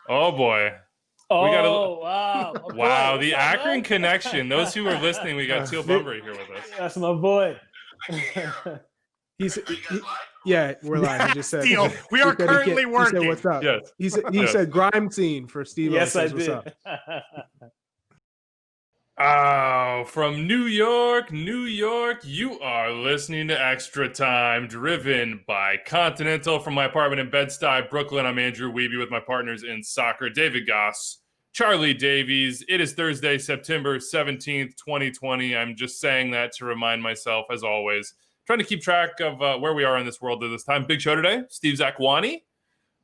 Oh boy. Oh, wow. Wow, Boy, the what's up, Akron man? connection. Those who are listening, we got Teal Bunbury here with us. That's my boy. Yeah, we're live. He just said, Steel, we are currently He working. said, "What's up?" Yes. He said, Yes. "Grime scene" for Steve. Yes, I says, "What's did. up?" Oh, from New York, you are listening to Extra Time, driven by Continental. From my apartment in Bed-Stuy, Brooklyn, I'm Andrew Wiebe with my partners in soccer, David Goss, Charlie Davies. It is Thursday, September 17th, 2020. I'm just saying that to remind myself, as always, trying to keep track of where we are in this world at this time. Big show today. Steve Zakuani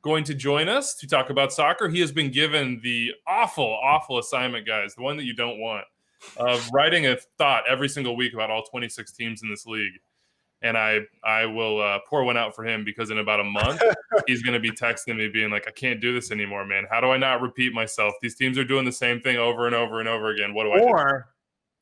going to join us to talk about soccer. He has been given the awful assignment, guys, the one that you don't want, of writing a thought every single week about all 26 teams in this league. And I will pour one out for him because in about a month, he's going to be texting me being like, I can't do this anymore, man. How do I not repeat myself? These teams are doing the same thing over and over and over again. What do I do? Or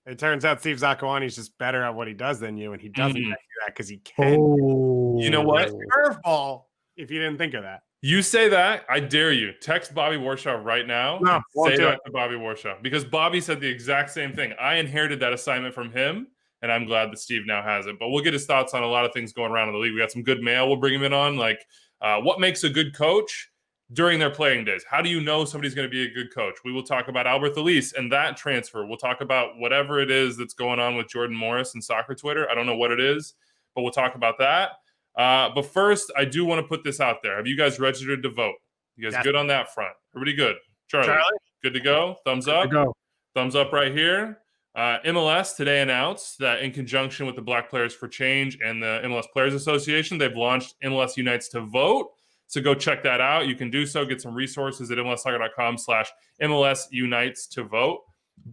it turns out Steve Zakuani is just better at what he does than you, and he doesn't do that because he can. Oh, you know what? Curveball if you didn't think of that. You say that, I dare you. Text Bobby Warshaw right now. No, won't say do that it. to Bobby Warshaw because Bobby said the exact same thing. I inherited that assignment from him, and I'm glad that Steve now has it. But we'll get his thoughts on a lot of things going around in the league. We got some good mail. We'll bring him in on, like what makes a good coach during their playing days. How do you know somebody's going to be a good coach? We will talk about Albert Elise and that transfer. We'll talk about whatever it is that's going on with Jordan Morris and soccer Twitter. I don't know what it is, but we'll talk about that. But first, I do want to put this out there. Have you guys registered to vote? You guys good on that front? Everybody good? Charlie, good to go? Thumbs up? go. Thumbs up right here. MLS today announced that in conjunction with the Black Players for Change and the MLS Players Association, they've launched MLS Unites to Vote. So go check that out. You can do so. Get some resources at mlssoccer.com/MLS Unites to Vote.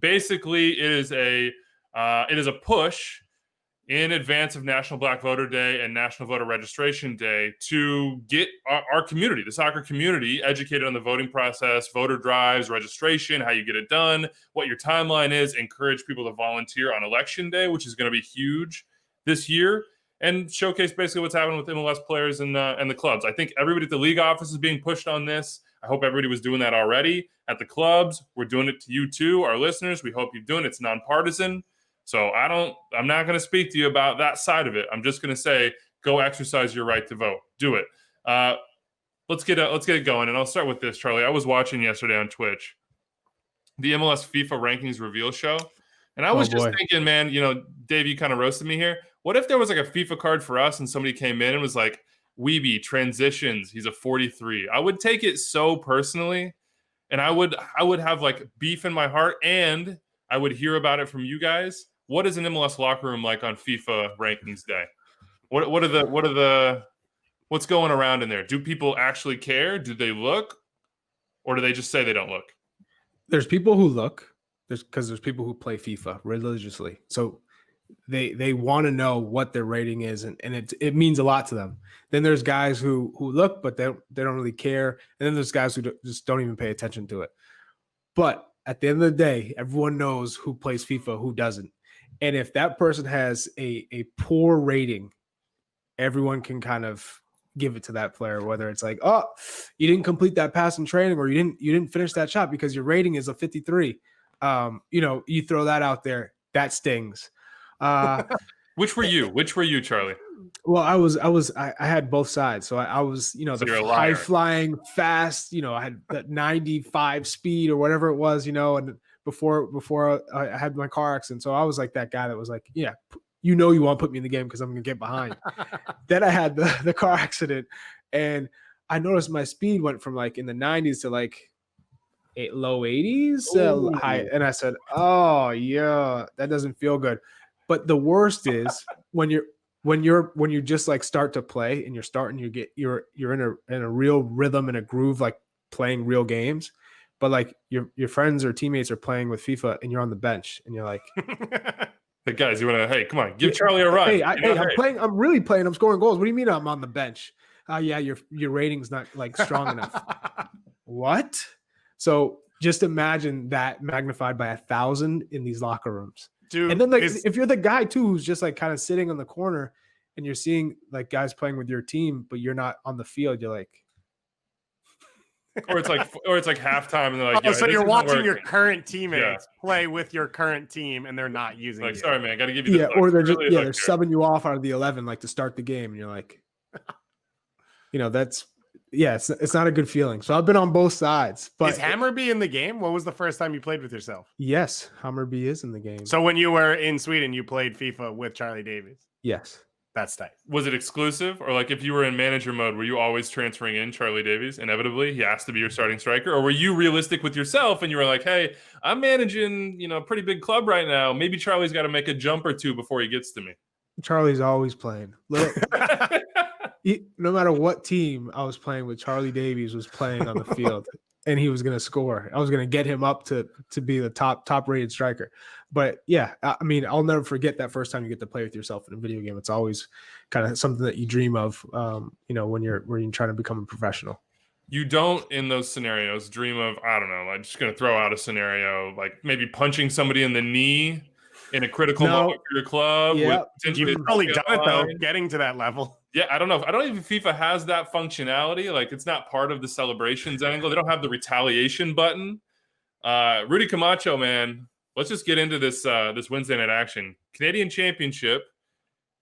Basically, it is a push in advance of National Black Voter Day and National Voter Registration Day to get our community, the soccer community, educated on the voting process, voter drives, registration, how you get it done, what your timeline is, encourage people to volunteer on Election Day, which is going to be huge this year, and showcase basically what's happening with MLS players and the clubs. I think everybody at the league office is being pushed on this. I hope everybody was doing that already. At the clubs, we're doing it to you too, our listeners. We hope you're doing it. It's nonpartisan. So I'm not going to speak to you about that side of it. I'm just going to say, go exercise your right to vote. Do it. Let's get it going. And I'll start with this, Charlie. I was watching yesterday on Twitch, the MLS FIFA rankings reveal show. And I was just thinking, man, Dave, you kind of roasted me here. What if there was like a FIFA card for us and somebody came in and was like, Wiebe, transitions, he's a 43. I would take it so personally. And I would have like beef in my heart, and I would hear about it from you guys. What is an MLS locker room like on FIFA rankings day? What's going around in there? Do people actually care? Do they look, or do they just say they don't look? There's people who look. There's people who play FIFA religiously, so they want to know what their rating is, and it means a lot to them. Then there's guys who look, but they don't really care, and then there's guys who just don't even pay attention to it. But at the end of the day, everyone knows who plays FIFA, who doesn't. And if that person has a poor rating, everyone can kind of give it to that player, whether it's like, oh, you didn't complete that pass in training, or you didn't finish that shot because your rating is a 53. You throw that out there, that stings. Which were you, Charlie? Well, I had both sides. So I was, the high flying fast, I had that 95 speed or whatever it was, and before I had my car accident. So I was like that guy that was like, yeah, you want to put me in the game because I'm going to get behind. Then I had the car accident, and I noticed my speed went from like in the 90s to like low 80s high. And I said, oh yeah, that doesn't feel good. But the worst is when you just like start to play and you're in a real rhythm and a groove, like playing real games, but like your friends or teammates are playing with FIFA and you're on the bench and you're like, hey guys, you want to, hey, come on, give Charlie a run. I'm really playing. I'm scoring goals. What do you mean I'm on the bench? Yeah, your rating's not like strong enough. What? So just imagine that magnified by 1,000 in these locker rooms. Dude, and then like if you're the guy too who's just like kind of sitting on the corner and you're seeing like guys playing with your team, but you're not on the field, you're like, or it's like halftime, and they're like, oh, yeah, so this you're isn't watching your working. current teammates play with your current team, and they're not using Like, you. sorry, man, got to give you this. or they're just really they're subbing you off out of the 11 like to start the game, and you're like, that's it's not a good feeling. So I've been on both sides. But is Hammarby in the game? When was the first time you played with yourself? Yes, Hammarby is in the game. So when you were in Sweden, you played FIFA with Charlie Davies. Yes. That's tight. Was it exclusive, or like if you were in manager mode, were you always transferring in Charlie Davies? Inevitably, he has to be your starting striker, or were you realistic with yourself and you were like, "Hey, I'm managing, a pretty big club right now. Maybe Charlie's got to make a jump or two before he gets to me." Charlie's always playing. No matter what team I was playing with, Charlie Davies was playing on the field, and he was going to score. I was going to get him up to be the top rated striker. But yeah, I mean, I'll never forget that first time you get to play with yourself in a video game. It's always kind of something that you dream of, when you're trying to become a professional. You don't, in those scenarios, dream of, I don't know, I'm just going to throw out a scenario, like maybe punching somebody in the knee in a critical moment for your club. Yeah, you've probably done it though, getting to that level. Yeah, I don't know. I don't even FIFA has that functionality. Like, it's not part of the celebrations angle. They don't have the retaliation button. Rudy Camacho, man, let's just get into this Wednesday night action. Canadian Championship,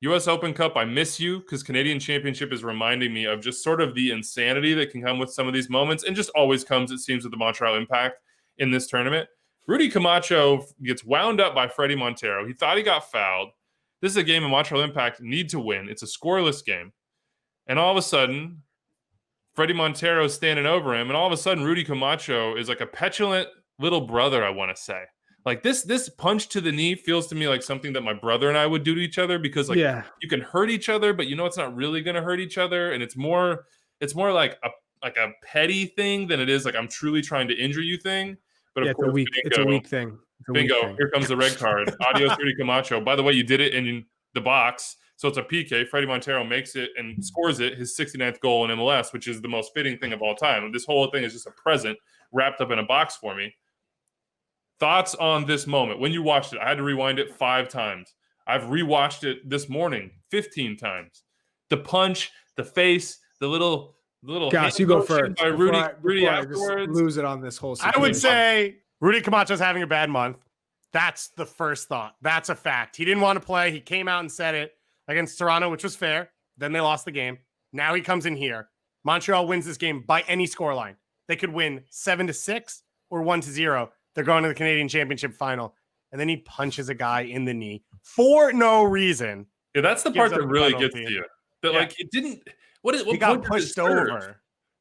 US Open Cup. I miss you, because Canadian Championship is reminding me of just sort of the insanity that can come with some of these moments, and just always comes, it seems, with the Montreal Impact in this tournament. Rudy Camacho gets wound up by Freddie Montero. He thought he got fouled. This is a game of Montreal Impact need to win. It's a scoreless game. And all of a sudden, Freddie Montero is standing over him, and all of a sudden, Rudy Camacho is like a petulant little brother, I want to say. Like, this punch to the knee feels to me like something that my brother and I would do to each other, because you can hurt each other, but it's not really going to hurt each other, and it's more like a petty thing than it is like I'm truly trying to injure you thing. But of course, it's a weak thing. Bingo, here comes the red card. Adios, Rudy Camacho. By the way, you did it in the box, so it's a PK. Freddie Montero makes it and scores it, his 69th goal in MLS, which is the most fitting thing of all time. This whole thing is just a present wrapped up in a box for me. Thoughts on this moment? When you watched it, I had to rewind it 5 times. I've rewatched it this morning 15 times. The punch, the face, the little Gosh, you go first. By Rudy afterwards. Just lose it on this whole situation. I would say Rudy Camacho's having a bad month. That's the first thought. That's a fact. He didn't want to play. He came out and said it against Toronto, which was fair. Then they lost the game. Now he comes in here. Montreal wins this game by any scoreline. They could win 7-6 or 1-0. They're going to the Canadian Championship final. And then he punches a guy in the knee for no reason. Yeah, that's the part that really gets to you. That like it didn't. He got pushed over.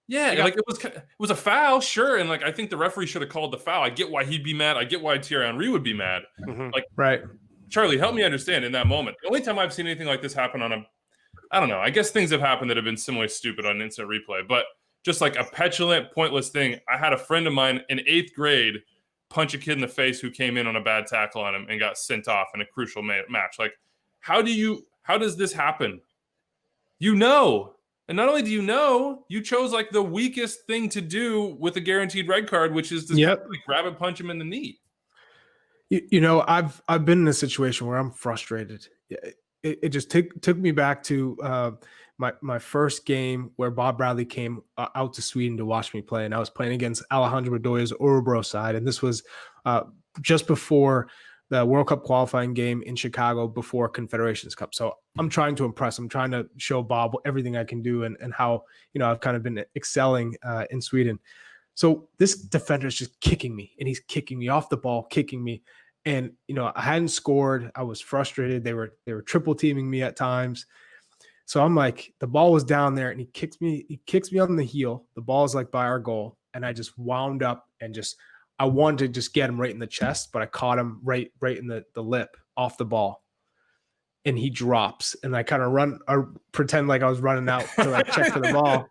Yeah, like it was a foul, sure, and like I think the referee should have called the foul. I get why he'd be mad. I get why Thierry Henry would be mad. Mm-hmm. Like, right, Charlie, help me understand in that moment. The only time I've seen anything like this happen I don't know. I guess things have happened that have been similarly stupid on instant replay, but just like a petulant, pointless thing. I had a friend of mine in 8th grade punch a kid in the face who came in on a bad tackle on him and got sent off in a crucial match. Like, how does this happen? And not only do you chose like the weakest thing to do with a guaranteed red card, which is to grab and punch him in the knee. I've been in a situation where I'm frustrated. It just took me back to my first game where Bob Bradley came out to Sweden to watch me play, and I was playing against Alejandro Bedoya's Örebro side, and this was just before the World Cup qualifying game in Chicago before Confederations Cup. So I'm trying to impress. I'm trying to show Bob everything I can do and how, I've kind of been excelling in Sweden. So this defender is just kicking me, and he's kicking me off the ball, kicking me. And, I hadn't scored. I was frustrated. They were triple teaming me at times. So I'm like, the ball was down there and he kicks me on the heel. The ball is like by our goal. And I just wound up and I wanted to just get him right in the chest, but I caught him right in the lip off the ball. And he drops, and I kind of pretend like I was running out to like check for the ball.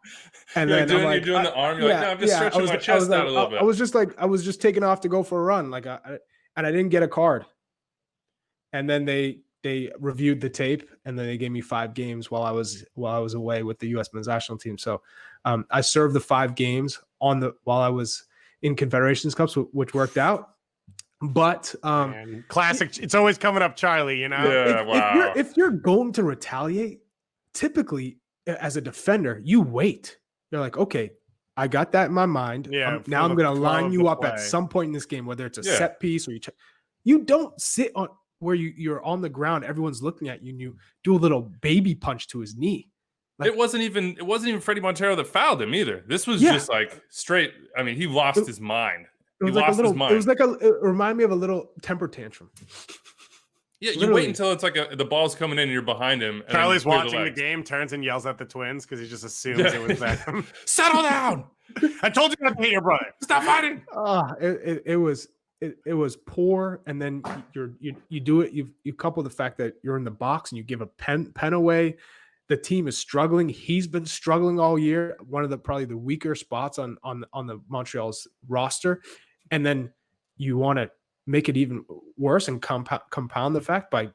And then you're doing the arm. You're like, no, I'm just stretching my chest out a little bit. I was just taking off to go for a run. And I didn't get a card. And then they reviewed the tape, and then they gave me 5 games while I was away with the U.S. men's national team. So I served the 5 games while I was in Confederations Cups, which worked out. But classic, it's always coming up, Charlie. Yeah, if you're going to retaliate, typically as a defender, you wait. You're like, okay, I got that in my mind. Yeah. Now I'm going to line you up at some point in this game, whether it's a set piece or you don't sit on where you're on the ground. Everyone's looking at you and you do a little baby punch to his knee. Like, it wasn't even Freddie Montero that fouled him either. This was just like straight. I mean, he lost his mind. He lost his mind. It was like it reminded me of a little temper tantrum. Yeah, you wait until it's like the ball's coming in and you're behind him. And Charlie's watching the game, turns and yells at the twins because he just assumes it was them. Settle down! I told you not to hit your brother. Stop fighting! It was poor, and then you do it. You couple the fact that you're in the box and you give a pen away. The team is struggling. He's been struggling all year. One of the probably the weaker spots on the Montreal's roster, and then you want to make it even worse and compound the fact by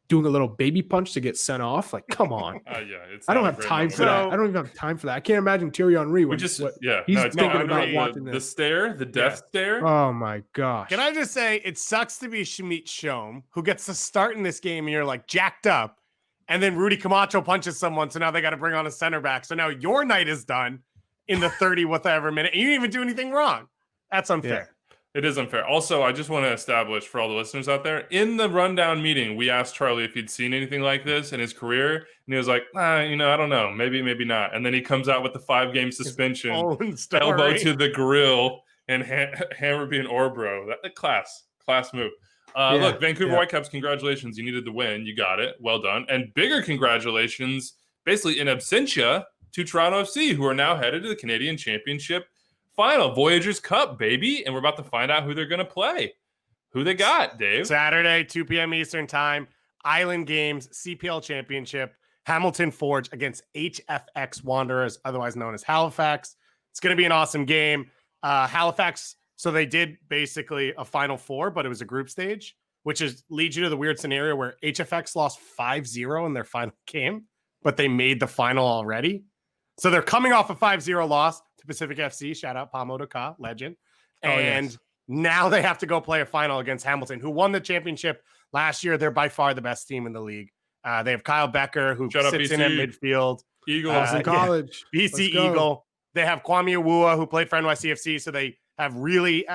doing a little baby punch to get sent off. Like, come on. It's I don't have time for that. I don't even have time for that. I can't imagine Thierry Henry. He's thinking about watching the stare, the death stare. Oh my gosh. Can I just say, it sucks to be Schmidt Schoem, who gets to start in this game and you're like jacked up. And then Rudy Camacho punches someone, so now they got to bring on a center back. So now your night is done in the 30 whatever minute. And you didn't even do anything wrong. That's unfair. Yeah. It is unfair. Also, I just want to establish for all the listeners out there, in the rundown meeting, we asked Charlie if he'd seen anything like this in his career. And he was like, I don't know. Maybe not. And then he comes out with the 5-game suspension, elbow to the grill, and hammer being Orbro. Class move. Look, Vancouver Whitecaps, congratulations. You needed the win. You got it. Well done. And bigger congratulations, basically in absentia, to Toronto FC, who are now headed to the Canadian Championship final. Voyageurs Cup, baby. And we're about to find out who they're going to play. Who they got, Dave? Saturday, 2 p.m. Eastern time. Island Games, CPL Championship. Hamilton Forge against HFX Wanderers, otherwise known as Halifax. It's going to be an awesome game. Halifax, so they did basically a Final Four, but it was a group stage, which leads you to the weird scenario where HFX lost 5-0 in their final game, but they made the final already. So they're coming off a 5-0 loss to Pacific FC. Shout out Pamo Daka, legend. And now they have to go play a final against Hamilton, who won the championship last year. They're by far the best team in the league. They have Kyle Becker, who sits in at midfield. Eagles in college. BC Eagle. They have Kwame Awua, who played for NYCFC. So they have really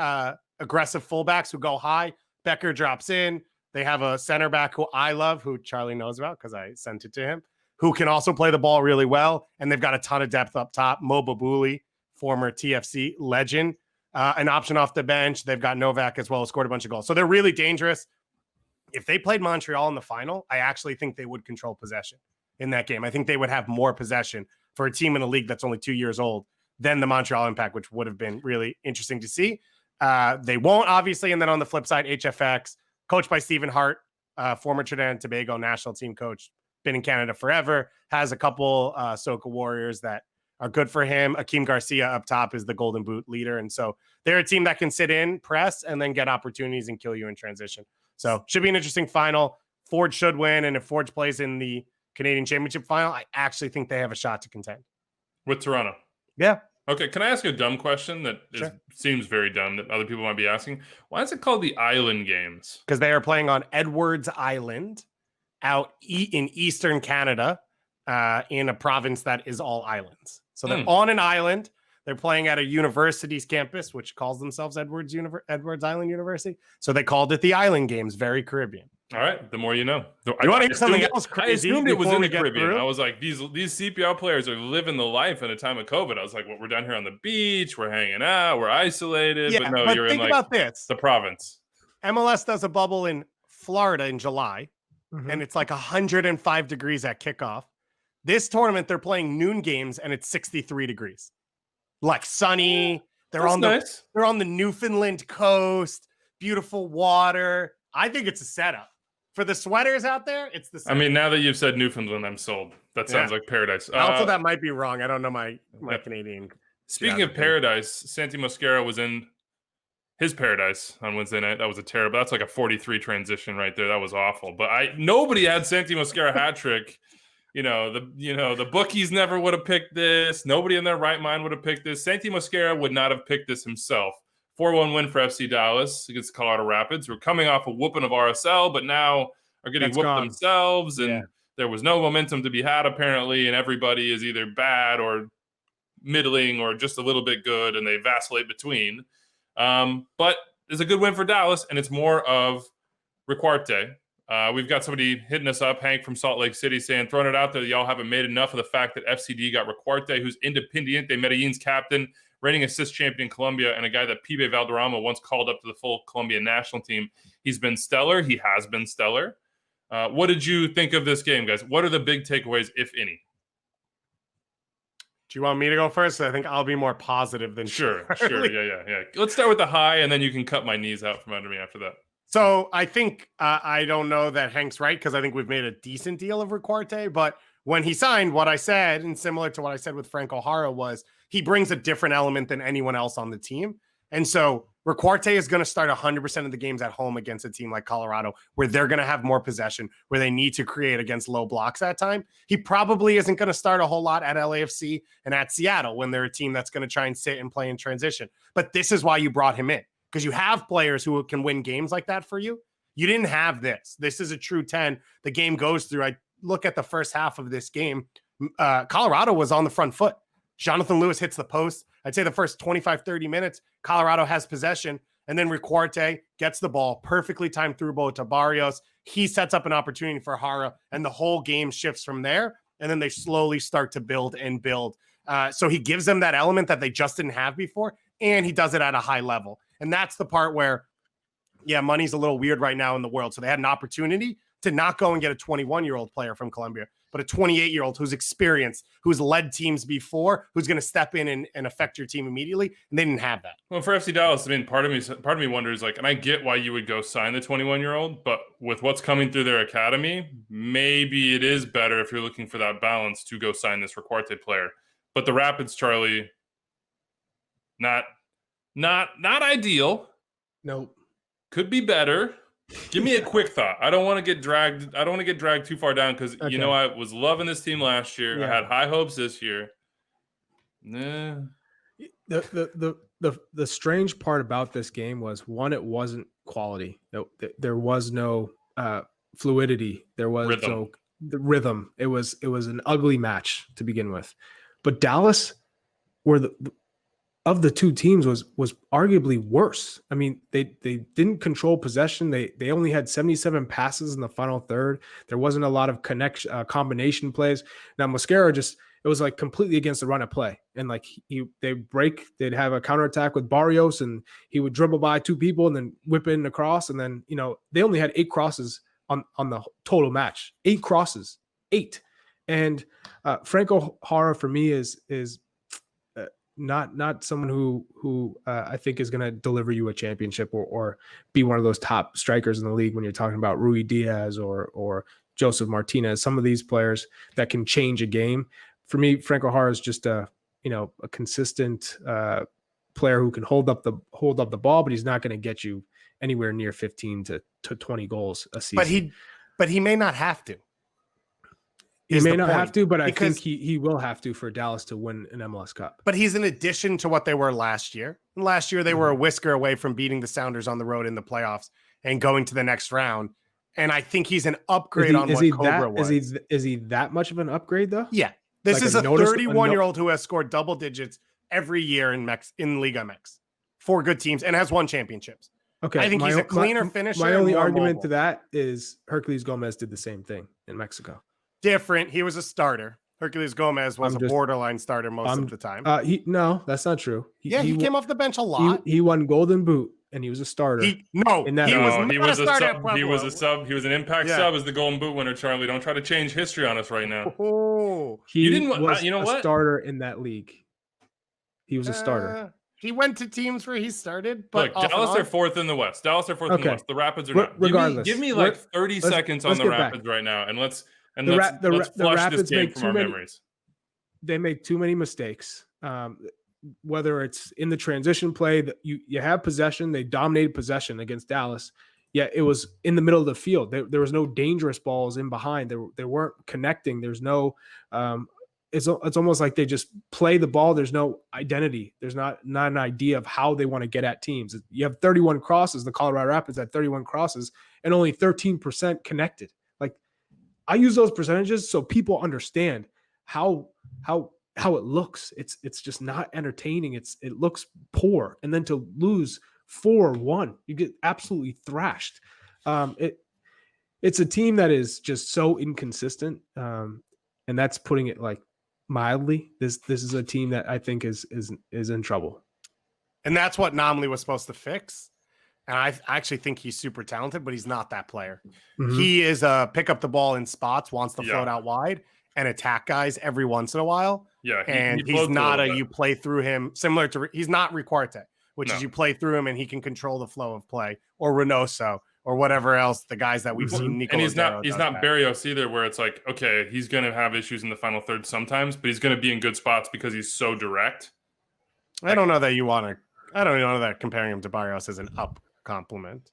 aggressive fullbacks who go high. Becker drops in. They have a center back who I love, who Charlie knows about because I sent it to him, who can also play the ball really well. And they've got a ton of depth up top. Mo Babuli, former TFC legend, an option off the bench. They've got Novak as well, who scored a bunch of goals. So they're really dangerous. If they played Montreal in the final, I actually think they would control possession in that game. I think they would have more possession for a team in a league that's only 2 years old than the Montreal Impact, which would have been really interesting to see. They won't, obviously. And then on the flip side, HFX, coached by Stephen Hart, former Trinidad and Tobago national team coach, been in Canada forever, has a couple Soca Warriors that are good for him. Akeem Garcia up top is the Golden Boot leader. And so they're a team that can sit in, press, and then get opportunities and kill you in transition. So should be an interesting final. Forge should win. And if Forge plays in the Canadian Championship final, I actually think they have a shot to contend. With Toronto? Yeah. Okay, can I ask you a dumb question that seems very dumb that other people might be asking? Why is it called the Island Games? Because they are playing on Edwards Island out in Eastern Canada in a province that is all islands. So they're on an island. They're playing at a university's campus, which calls themselves Edwards Island University. So they called it the Island Games. Very Caribbean. All right, the more you know. You want to hear something else crazy? I assumed it was in the Caribbean. I was like, these CPL players are living the life in a time of COVID. I was like, well, we're down here on the beach, we're hanging out, we're isolated. Yeah, but no, you're in like about this. The province. MLS does a bubble in Florida in July, and it's like 105 degrees at kickoff. This tournament, they're playing noon games, and it's 63 degrees. Like sunny. They're on the Newfoundland coast, beautiful water. I think it's a setup. For the sweaters out there, it's the same. I mean, now that you've said Newfoundland, I'm sold. That sounds like paradise. Also, that might be wrong. I don't know my Canadian. Speaking of paradise, Santi Mosquera was in his paradise on Wednesday night. That was that's like a 43 transition right there. That was awful. But nobody had Santi Mosquera hat trick. The bookies never would have picked this. Nobody in their right mind would have picked this. Santi Mosquera would not have picked this himself. 4-1 win for FC Dallas against Colorado Rapids. We're coming off a whooping of RSL, but now are getting whooped themselves. And there was no momentum to be had, apparently. And everybody is either bad or middling or just a little bit good, and they vacillate between. But it's a good win for Dallas, and it's more of Riquarte. We've got somebody hitting us up, Hank from Salt Lake City, saying, throwing it out there, y'all haven't made enough of the fact that FCD got Riquarte, who's Independiente Medellin's captain, reigning assist champion in Colombia, and a guy that Pibe Valderrama once called up to the full Colombian national team. He's been stellar. He has been stellar. What did you think of this game, guys? What are the big takeaways, if any? Do you want me to go first? I think I'll be more positive than Sure. Yeah. Let's start with the high, and then you can cut my knees out from under me after that. So I think I don't know that Hank's right, because I think we've made a decent deal of Riquarte. But when he signed, what I said, and similar to what I said with Franco Jara, was he brings a different element than anyone else on the team. And so Riquarte is going to start 100% of the games at home against a team like Colorado, where they're going to have more possession, where they need to create against low blocks that time. He probably isn't going to start a whole lot at LAFC and at Seattle when they're a team that's going to try and sit and play in transition. But this is why you brought him in, because you have players who can win games like that for you. You didn't have this. This is a true 10. The game goes through. I look at the first half of this game. Colorado was on the front foot. Jonathan Lewis hits the post. I'd say the first 25, 30 minutes, Colorado has possession, and then Riquarte gets the ball, perfectly timed through ball to Barrios. He sets up an opportunity for Jara, and the whole game shifts from there, and then they slowly start to build and build. So he gives them that element that they just didn't have before, and he does it at a high level. And that's the part where, yeah, money's a little weird right now in the world. So they had an opportunity to not go and get a 21-year-old player from Colombia, but a 28-year-old who's experienced, who's led teams before, who's going to step in and affect your team immediately. And they didn't have that. Well, for FC Dallas, I mean, part of me wonders, like, and I get why you would go sign the 21-year-old, but with what's coming through their academy, maybe it is better if you're looking for that balance to go sign this Riquarte player. But the Rapids, Charlie, not ideal. Nope. Could be better. Give me a quick thought. I don't want to get dragged too far down, because you know, I was loving this team last year. Yeah. I had high hopes this year. Nah. The strange part about this game was, one, it wasn't quality. No, there was no fluidity. There was no rhythm. It was an ugly match to begin with. But Dallas were of the two teams was arguably worse. I mean, they didn't control possession. They only had 77 passes in the final third. There wasn't a lot of combination plays. Now Mosquera it was like completely against the run of play. And like they'd have a counterattack with Barrios, and he would dribble by two people and then whip in a cross. And then, you know, they only had 8 crosses on the total match. 8 crosses. 8. And Franco Jara for me is not someone who I think is going to deliver you a championship or be one of those top strikers in the league when you're talking about Rui Diaz or Joseph Martinez, some of these players that can change a game. For me, Franco Jara is just a consistent player who can hold up the ball, but he's not going to get you anywhere near 15 to 20 goals a season. But he may not have to. He may not have to, but I think he will have to for Dallas to win an MLS Cup. But he's an addition to what they were last year. And last year, they were a whisker away from beating the Sounders on the road in the playoffs and going to the next round. And I think he's an upgrade on what Cobra was. Is he that much of an upgrade, though? Yeah. This is a 31-year-old who has scored double digits every year in Liga MX for good teams and has won championships. Okay. I think he's a cleaner finisher. My only argument to that is Herculez Gomez did the same thing in Mexico. Different. He was a starter. Herculez Gomez was a borderline starter most of the time. No, that's not true. He came off the bench a lot. He won Golden Boot, and he was a starter. He was a sub. He was an impact sub as the Golden Boot winner. Charlie, don't try to change history on us right now. He was a starter in that league. He was a starter. He went to teams where he started. But look, Dallas are 4th in the West. The Rapids are not. Regardless, give me like 30 seconds on the Rapids right now, and let's flush Rapids this game from our memories. They make too many mistakes. Whether it's in the transition play, that you have possession, they dominated possession against Dallas. Yeah, it was in the middle of the field. There was no dangerous balls in behind. They weren't connecting. There's no. It's almost like they just play the ball. There's no identity. There's not an idea of how they want to get at teams. You have 31 crosses. The Colorado Rapids had 31 crosses and only 13% connected. I use those percentages so people understand how how it looks. It's just not entertaining. It looks poor. And then to lose 4-1, you get absolutely thrashed. It's a team that is just so inconsistent. And that's putting it like mildly. This is a team that I think is in trouble. And that's what Nomley was supposed to fix. And I actually think he's super talented, but he's not that player. Mm-hmm. He is a pick up the ball in spots, wants to float out wide and attack guys every once in a while. Yeah. He's not you play through him similar to, he's not Riquarte, which is you play through him and he can control the flow of play, or Reynoso or whatever else, the guys that we've seen. And he's not Barrios either, where it's like, okay, he's going to have issues in the final third sometimes, but he's going to be in good spots because he's so direct. I don't know that comparing him to Barrios is an up compliment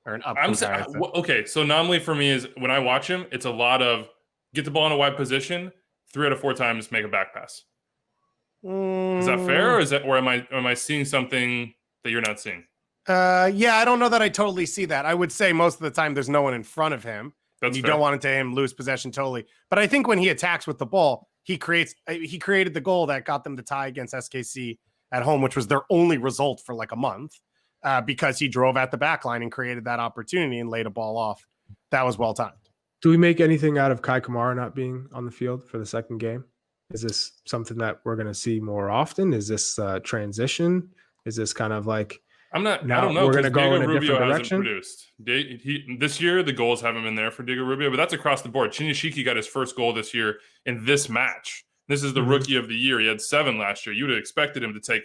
or an up comparison. Okay, so Nomley for me is, when I watch him, it's a lot of get the ball in a wide position, 3 out of 4 times make a back pass. Is that fair, or am I seeing something that you're not seeing? Yeah, I don't know that I totally see that. I would say most of the time there's no one in front of him. That's you fair. Don't want to him lose possession totally. But I think when he attacks with the ball, he created the goal that got them to tie against SKC at home, which was their only result for like a month, because he drove at the back line and created that opportunity and laid a ball off. That was well timed. Do we make anything out of Kai Kamara not being on the field for the second game? Is this something that we're going to see more often? Is this transition? Is this kind of like, I don't know. We're going to go in a different direction. Produced. This year, the goals haven't been there for Diego Rubio, but that's across the board. Chinyashiki got his first goal this year in this match. This is the rookie of the year. He had 7 last year. You would have expected him to take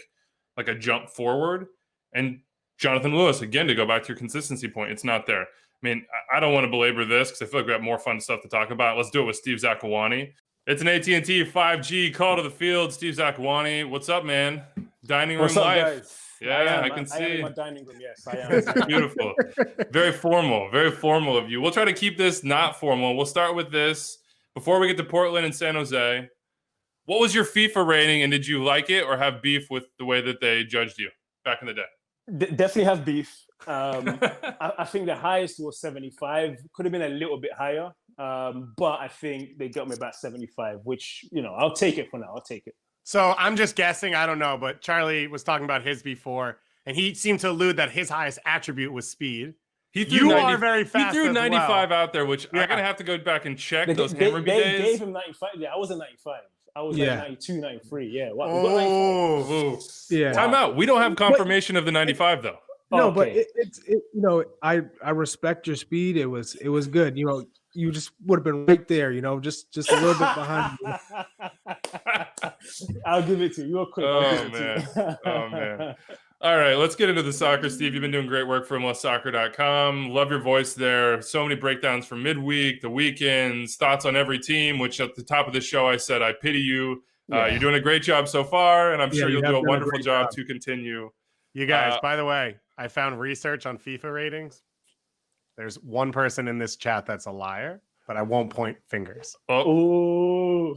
like a jump forward. And Jonathan Lewis, again, to go back to your consistency point, it's not there. I mean, I don't want to belabor this because I feel like we have more fun stuff to talk about. Let's do it with Steve Zakuani. It's an AT&T 5G call to the field. Steve Zakuani, what's up, man? Dining room what's up, life. Guys? Yeah, I can see. I am in my dining room, yes, I am. Beautiful. Very formal of you. We'll try to keep this not formal. We'll start with this. Before we get to Portland and San Jose, what was your FIFA rating, and did you like it or have beef with the way that they judged you back in the day? Definitely have beef. I think the highest was 75. Could have been a little bit higher, but I think they got me about 75, which, I'll take it for now. I'll take it. So I'm just guessing. I don't know, but Charlie was talking about his before, and he seemed to allude that his highest attribute was speed. You are very fast. He threw 95 out there, which I'm going to have to go back and check those Hammerby days. They gave him 95. Yeah, I was at 95. I was like 92, 93. Yeah. What? Yeah. Time out. We don't have confirmation of the 95 though. No, okay. But I respect your speed. It was good. You just would have been right there. Just a little bit behind you. I'll give it to you. You're quick. Oh man. All right, let's get into the soccer, Steve. You've been doing great work for MLSsoccer.com. Love your voice there. So many breakdowns from midweek, the weekends, thoughts on every team, which at the top of the show I said, I pity you. You're doing a great job so far, and I'm sure you'll do a wonderful job to continue. You guys, by the way, I found research on FIFA ratings. There's one person in this chat that's a liar, but I won't point fingers. Oh.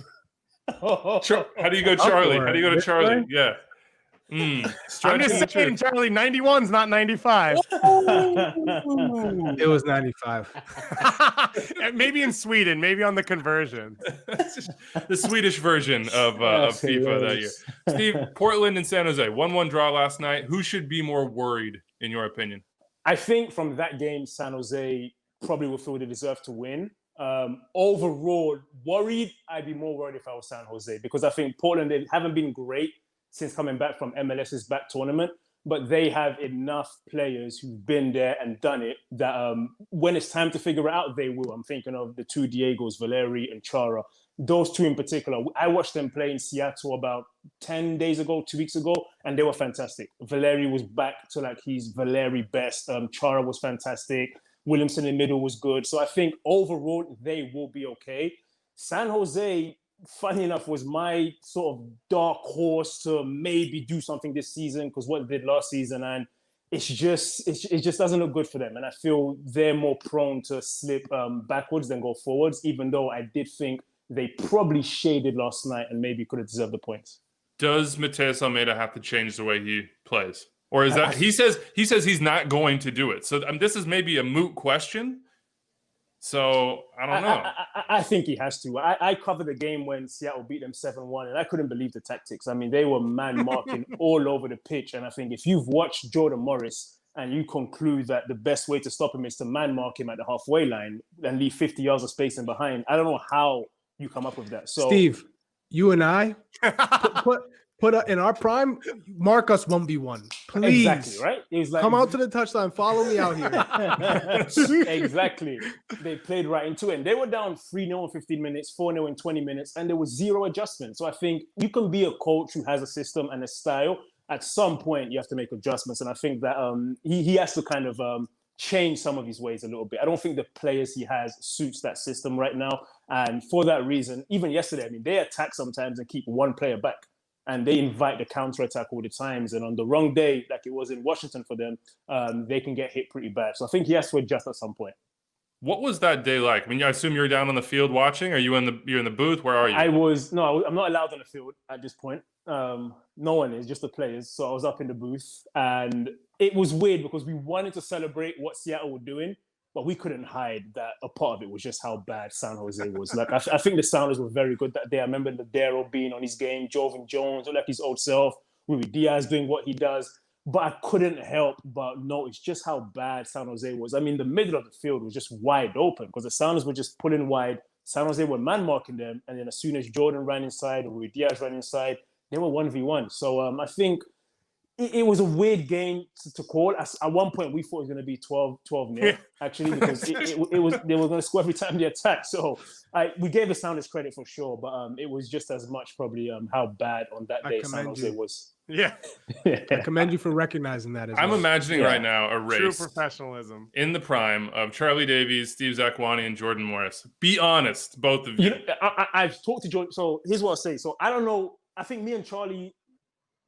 How do you go, Charlie? How do you go to Charlie? Yeah. I'm just saying, Charlie, 91's not 95. It was 95. Maybe in Sweden, maybe on the conversion. The Swedish version of FIFA that year. Steve, Portland and San Jose, 1-1 draw last night. Who should be more worried, in your opinion? I think from that game, San Jose probably will feel they deserve to win. Overall, worried, I'd be more worried if I was San Jose, because I think Portland, they haven't been great since coming back from MLS's back tournament, but they have enough players who've been there and done it that when it's time to figure it out, they will. I'm thinking of the 2 Diegos, Valeri and Chara. Those 2 in particular. I watched them play in Seattle about 10 days ago, 2 weeks ago, and they were fantastic. Valeri was back to like his Valeri best. Chara was fantastic. Williamson in the middle was good. So I think overall, they will be okay. San Jose, funny enough, was my sort of dark horse to maybe do something this season, because what they did last season, and it just doesn't look good for them. And I feel they're more prone to slip backwards than go forwards, even though I did think they probably shaded last night and maybe could have deserved the points. Does Mateus Almeida have to change the way he plays? Or is that he says he's not going to do it? So this is maybe a moot question. So I don't know. I think he has to. I covered the game when Seattle beat them 7-1, and I couldn't believe the tactics. I mean, they were man marking all over the pitch. And I think if you've watched Jordan Morris and you conclude that the best way to stop him is to man mark him at the halfway line and leave 50 yards of space in behind, I don't know how you come up with that. So, Steve, you and I put in our prime, mark us 1v1, please. Exactly, right? It was like, come out to the touchline, follow me out here. Exactly. They played right into it. And they were down 3-0 in 15 minutes, 4-0 in 20 minutes, and there was zero adjustment. So I think you can be a coach who has a system and a style. At some point, you have to make adjustments. And I think that he has to kind of change some of his ways a little bit. I don't think the players he has suits that system right now. And for that reason, even yesterday, I mean, they attack sometimes and keep one player back. And they invite the counterattack all the times. And on the wrong day, like it was in Washington for them, they can get hit pretty bad. So I think he has to adjust at some point. What was that day like? I mean, I assume you're down on the field watching. Are you you're in the booth? Where are you? I'm not allowed on the field at this point. No one is, just the players. So I was up in the booth, and it was weird because we wanted to celebrate what Seattle were doing, but we couldn't hide that a part of it was just how bad San Jose was. Like, I think the Sounders were very good that day. I remember Ladero being on his game, Jovan Jones, like his old self, Rudy Diaz doing what he does. But I couldn't help but notice just how bad San Jose was. I mean, the middle of the field was just wide open because the Sounders were just pulling wide. San Jose were man-marking them. And then as soon as Jordan ran inside or Rudy Diaz ran inside, they were 1v1. So I think it was a weird game to call. At one point, we thought it was going to be 12-0, actually, because they were going to score every time they attacked. So we gave the Sounders credit for sure, but it was just as much probably how bad on that day San Jose was. Yeah. I commend you for recognizing that. I'm imagining right now a race. True professionalism. In the prime of Charlie Davies, Steve Zakuani, and Jordan Morris. Be honest, both of you. I've talked to Jordan. So here's what I'll say. So I don't know. I think me and Charlie,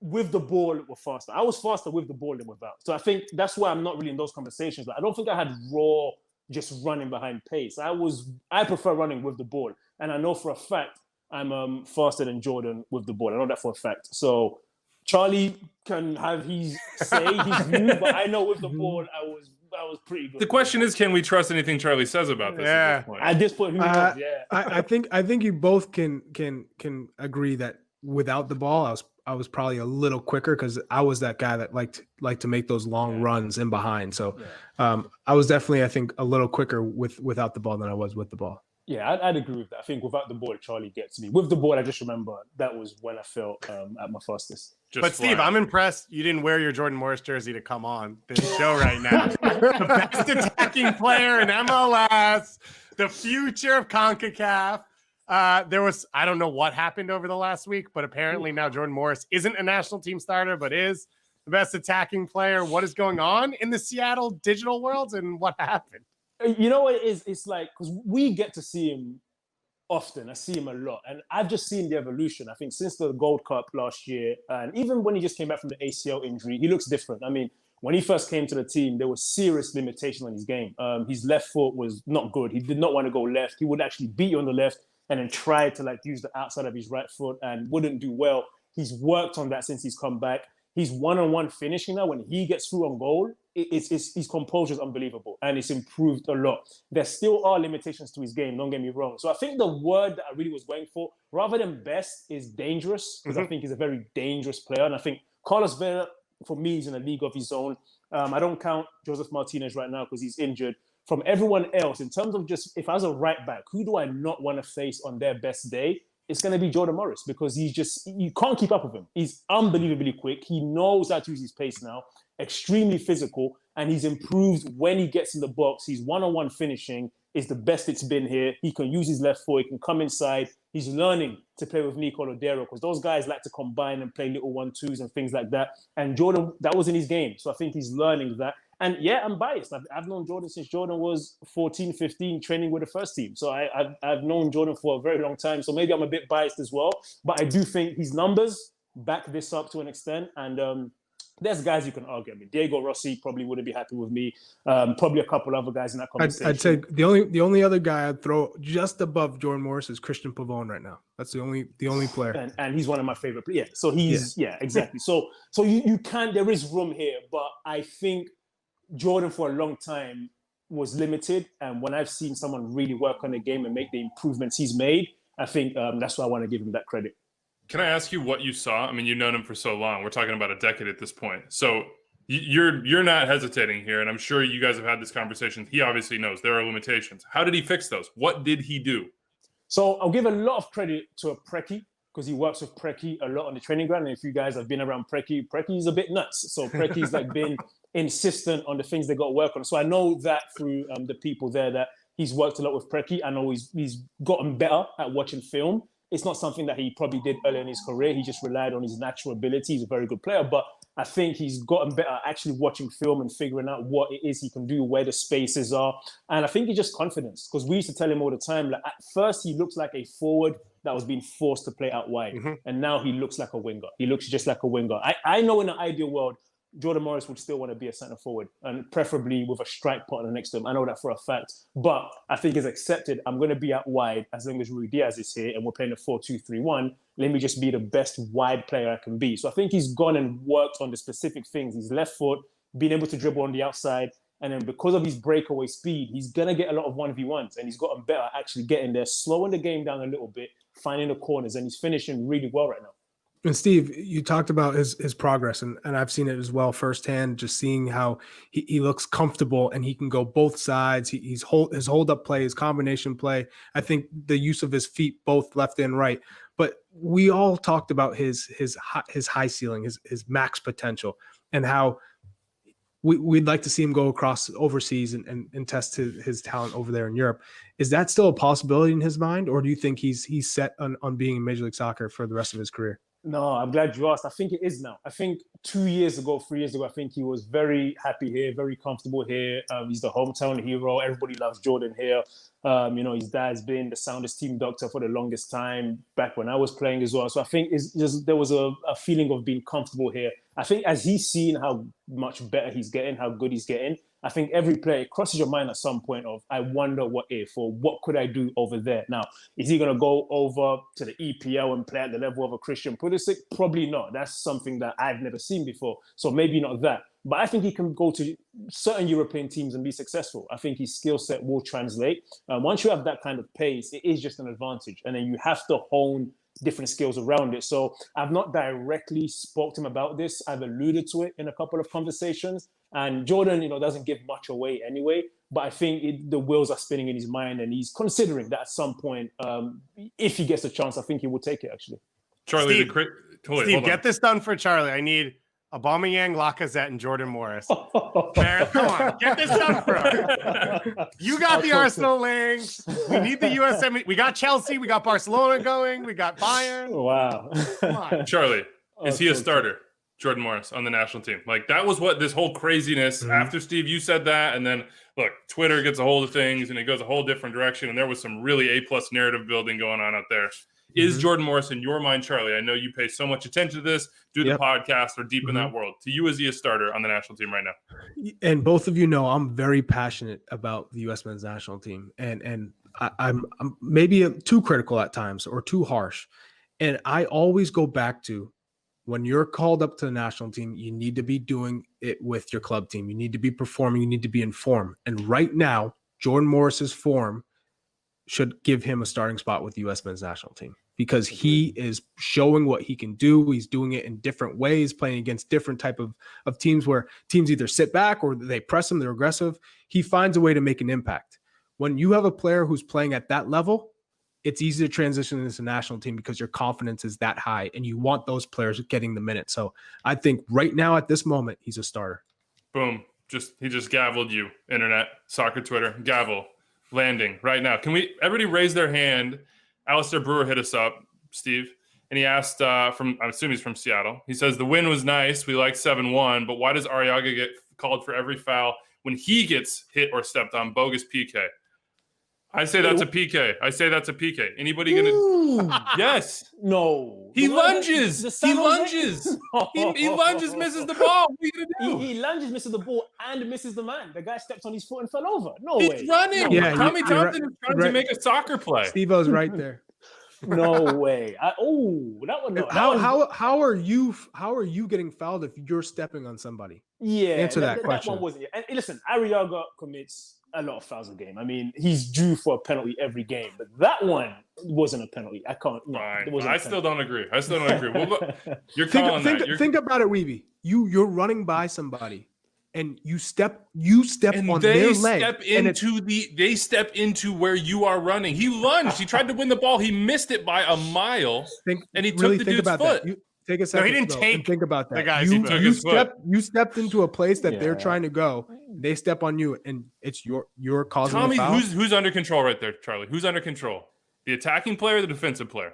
with the ball, were faster. I was faster with the ball than without. So I think that's why I'm not really in those conversations. Like, I don't think I had raw just running behind pace. I prefer running with the ball. And I know for a fact I'm faster than Jordan with the ball. I know that for a fact. So Charlie can have his say, his view, but I know with the ball, I was pretty good. The question is, can we trust anything Charlie says about this? Yeah. At this point, who knows? Yeah. I think you both can agree that without the ball, I was probably a little quicker because I was that guy that liked to make those long runs in behind. So I was definitely, I think, a little quicker without the ball than I was with the ball. Yeah, I'd agree with that. I think without the ball, Charlie gets me. With the ball, I just remember that was when I felt at my fastest. But Steve, I'm impressed you didn't wear your Jordan Morris jersey to come on this show right now. The best attacking player in MLS, the future of CONCACAF. I don't know what happened over the last week, but apparently now Jordan Morris isn't a national team starter, but is the best attacking player. What is going on in the Seattle digital world, and what happened? You know what it is? It's like, because we get to see him often. I see him a lot. And I've just seen the evolution. I think since the Gold Cup last year, and even when he just came back from the ACL injury, he looks different. I mean, when he first came to the team, there was serious limitation on his game. His left foot was not good. He did not want to go left. He would actually beat you on the left and then try to use the outside of his right foot and wouldn't do well. He's worked on that since he's come back. He's one-on-one finishing now. When he gets through on goal, his composure is unbelievable, and it's improved a lot. There still are limitations to his game, don't get me wrong. So I think the word that I really was going for, rather than best, is dangerous, because I think he's a very dangerous player. And I think Carlos Vela, for me, is in a league of his own. I don't count Joseph Martinez right now because he's injured. From everyone else, in terms of just, if I was a right back, who do I not want to face on their best day? It's going to be Jordan Morris, because you can't keep up with him. He's unbelievably quick. He knows how to use his pace now, extremely physical, and he's improved when he gets in the box. His one-on-one finishing is the best it's been here. He can use his left foot. He can come inside. He's learning to play with Nico Ladero, because those guys like to combine and play little 1-2s and things like that. And Jordan, that was in his game. So I think he's learning that. And yeah, I'm biased. I've known Jordan since Jordan was 14, 15, training with the first team. So I've known Jordan for a very long time. So maybe I'm a bit biased as well. But I do think his numbers back this up to an extent. And there's guys you can argue. I mean, Diego Rossi probably wouldn't be happy with me. Probably a couple other guys in that conversation. I'd say the only other guy I'd throw just above Jordan Morris is Christian Pavone right now. That's the only player. And he's one of my favorite players. Yeah, so he's, exactly. So you can, there is room here. But I think Jordan for a long time was limited. And when I've seen someone really work on the game and make the improvements he's made, I think that's why I want to give him that credit. Can I ask you what you saw? I mean, you've known him for so long. We're talking about a decade at this point. So you're not hesitating here, and I'm sure you guys have had this conversation. He obviously knows there are limitations. How did he fix those? What did he do? So I'll give a lot of credit to Preki, because he works with Preki a lot on the training ground. And if you guys have been around Preki is a bit nuts. So Preki's like been insistent on the things they got to work on. So I know that through the people there that he's worked a lot with Preki. I know he's gotten better at watching film. It's not something that he probably did early in his career. He just relied on his natural ability. He's a very good player, but I think he's gotten better actually watching film and figuring out what it is he can do, where the spaces are. And I think it's just confidence, because we used to tell him all the time, like at first he looks like a forward that was being forced to play out wide. Mm-hmm. And now he looks like a winger. He looks just like a winger. I know in an ideal world, Jordan Morris would still want to be a centre forward, and preferably with a strike partner next to him. I know that for a fact. But I think it's accepted. I'm going to be out wide as long as Rui Diaz is here and we're playing a 4-2-3-1. Let me just be the best wide player I can be. So I think he's gone and worked on the specific things. His left foot, being able to dribble on the outside. And then because of his breakaway speed, he's going to get a lot of 1v1s. And he's gotten better at actually getting there, slowing the game down a little bit, finding the corners. And he's finishing really well right now. And Steve, you talked about his progress, and I've seen it as well firsthand, just seeing how he looks comfortable and he can go both sides. His hold-up play, his combination play. I think the use of his feet, both left and right. But we all talked about his high ceiling, his max potential, and how we'd like to see him go across overseas and test his talent over there in Europe. Is that still a possibility in his mind, or do you think he's set on being in Major League Soccer for the rest of his career? No, I'm glad you asked. I think it is now. I think 3 years ago, I think he was very happy here, very comfortable here. He's the hometown hero. Everybody loves Jordan here. His dad's been the soundest team doctor for the longest time back when I was playing as well. So I think there was a feeling of being comfortable here. I think as he's seen how much better he's getting, how good he's getting, I think every player, it crosses your mind at some point of, I wonder what if, or what could I do over there? Now, is he going to go over to the EPL and play at the level of a Christian Pulisic? Probably not. That's something that I've never seen before. So maybe not that. But I think he can go to certain European teams and be successful. I think his skill set will translate. Once you have that kind of pace, it is just an advantage. And then you have to hone different skills around it. So I've not directly spoke to him about this. I've alluded to it in a couple of conversations. And Jordan, doesn't give much away anyway. But I think the wheels are spinning in his mind, and he's considering that at some point, if he gets a chance, I think he will take it, actually. Charlie, Steve, get this done for Charlie. I need Aubameyang, Lacazette, and Jordan Morris. Barrett, come on, get this done for him. You got the Arsenal links. We need the USMNT. We got Chelsea. We got Barcelona going. We got Bayern. Wow. Come on. Charlie, is he a starter? Jordan Morris on the national team. Like, that was what this whole craziness after, Steve, you said that. And then, look, Twitter gets a hold of things and it goes a whole different direction. And there was some really A-plus narrative building going on out there. Is Jordan Morris, in your mind, Charlie, I know you pay so much attention to this, do the podcast, or deep in that world. To you, is he a starter on the national team right now? And both of you know I'm very passionate about the U.S. men's national team. And I'm maybe too critical at times or too harsh. And I always go back to, when you're called up to the national team, you need to be doing it with your club team. You need to be performing. You need to be in form. And right now, Jordan Morris's form should give him a starting spot with the U.S. men's national team, because he is showing what he can do. He's doing it in different ways, playing against different type of teams where teams either sit back or they press him, they're aggressive. He finds a way to make an impact. When you have a player who's playing at that level, it's easy to transition into the national team because your confidence is that high and you want those players getting the minutes. So I think right now at this moment, he's a starter. Boom. He just gavelled you, internet, soccer, Twitter, gavel, landing right now. Can everybody raise their hand? Alistair Brewer hit us up, Steve, and he asked I'm assuming he's from Seattle. He says, the win was nice. We like 7-1, but why does Arriaga get called for every foul when he gets hit or stepped on? Bogus PK. I say that's a PK. Anybody gonna? Yes. No. He lunges. He lunges. He lunges, misses the ball. What are you gonna do? He lunges, misses the ball, and misses the man. The guy stepped on his foot and fell over. No He's way. He's running. No. Yeah, Tommy Johnson is trying to make a soccer play. Steve-O's right there. No way. That one. No. How are you getting fouled if you're stepping on somebody? Yeah. Answer that question. That one wasn't. And listen, Arriaga commits a lot of fouls a game. I mean, he's due for a penalty every game, but that one wasn't a penalty. I can't. No, Fine. it wasn't. I still don't agree. Well, you're calling that. Think about it, Weeby. You're running by somebody, and you step and on they their leg. They step into where you are running. He lunged. He tried to win the ball. He missed it by a mile, and he took the dude's foot. Take a second. No, he didn't take and think about that. The guys you stepped into a place that they're trying to go. They step on you, and it's your causing Tommy, the foul. who's under control right there, Charlie? Who's under control? The attacking player or the defensive player?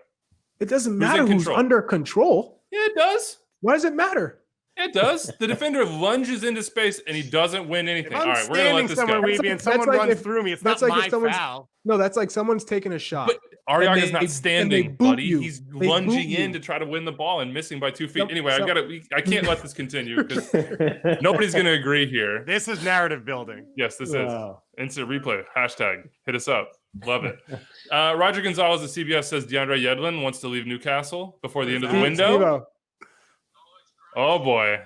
It doesn't matter who's under control. Yeah, it does. Why does it matter? It does. The defender lunges into space and he doesn't win anything. All right, we're gonna let this go. And someone runs through me. It's not my foul. No, that's like someone's taking a shot. But Ariaga's not standing, buddy. He's lunging in to try to win the ball and missing by 2 feet. Anyway, I can't let this continue because nobody's gonna agree here. This is narrative building. Yes, this is. Instant replay. Hashtag. Hit us up. Love it. Roger Gonzalez at CBS says DeAndre Yedlin wants to leave Newcastle before the end of the window. Oh boy.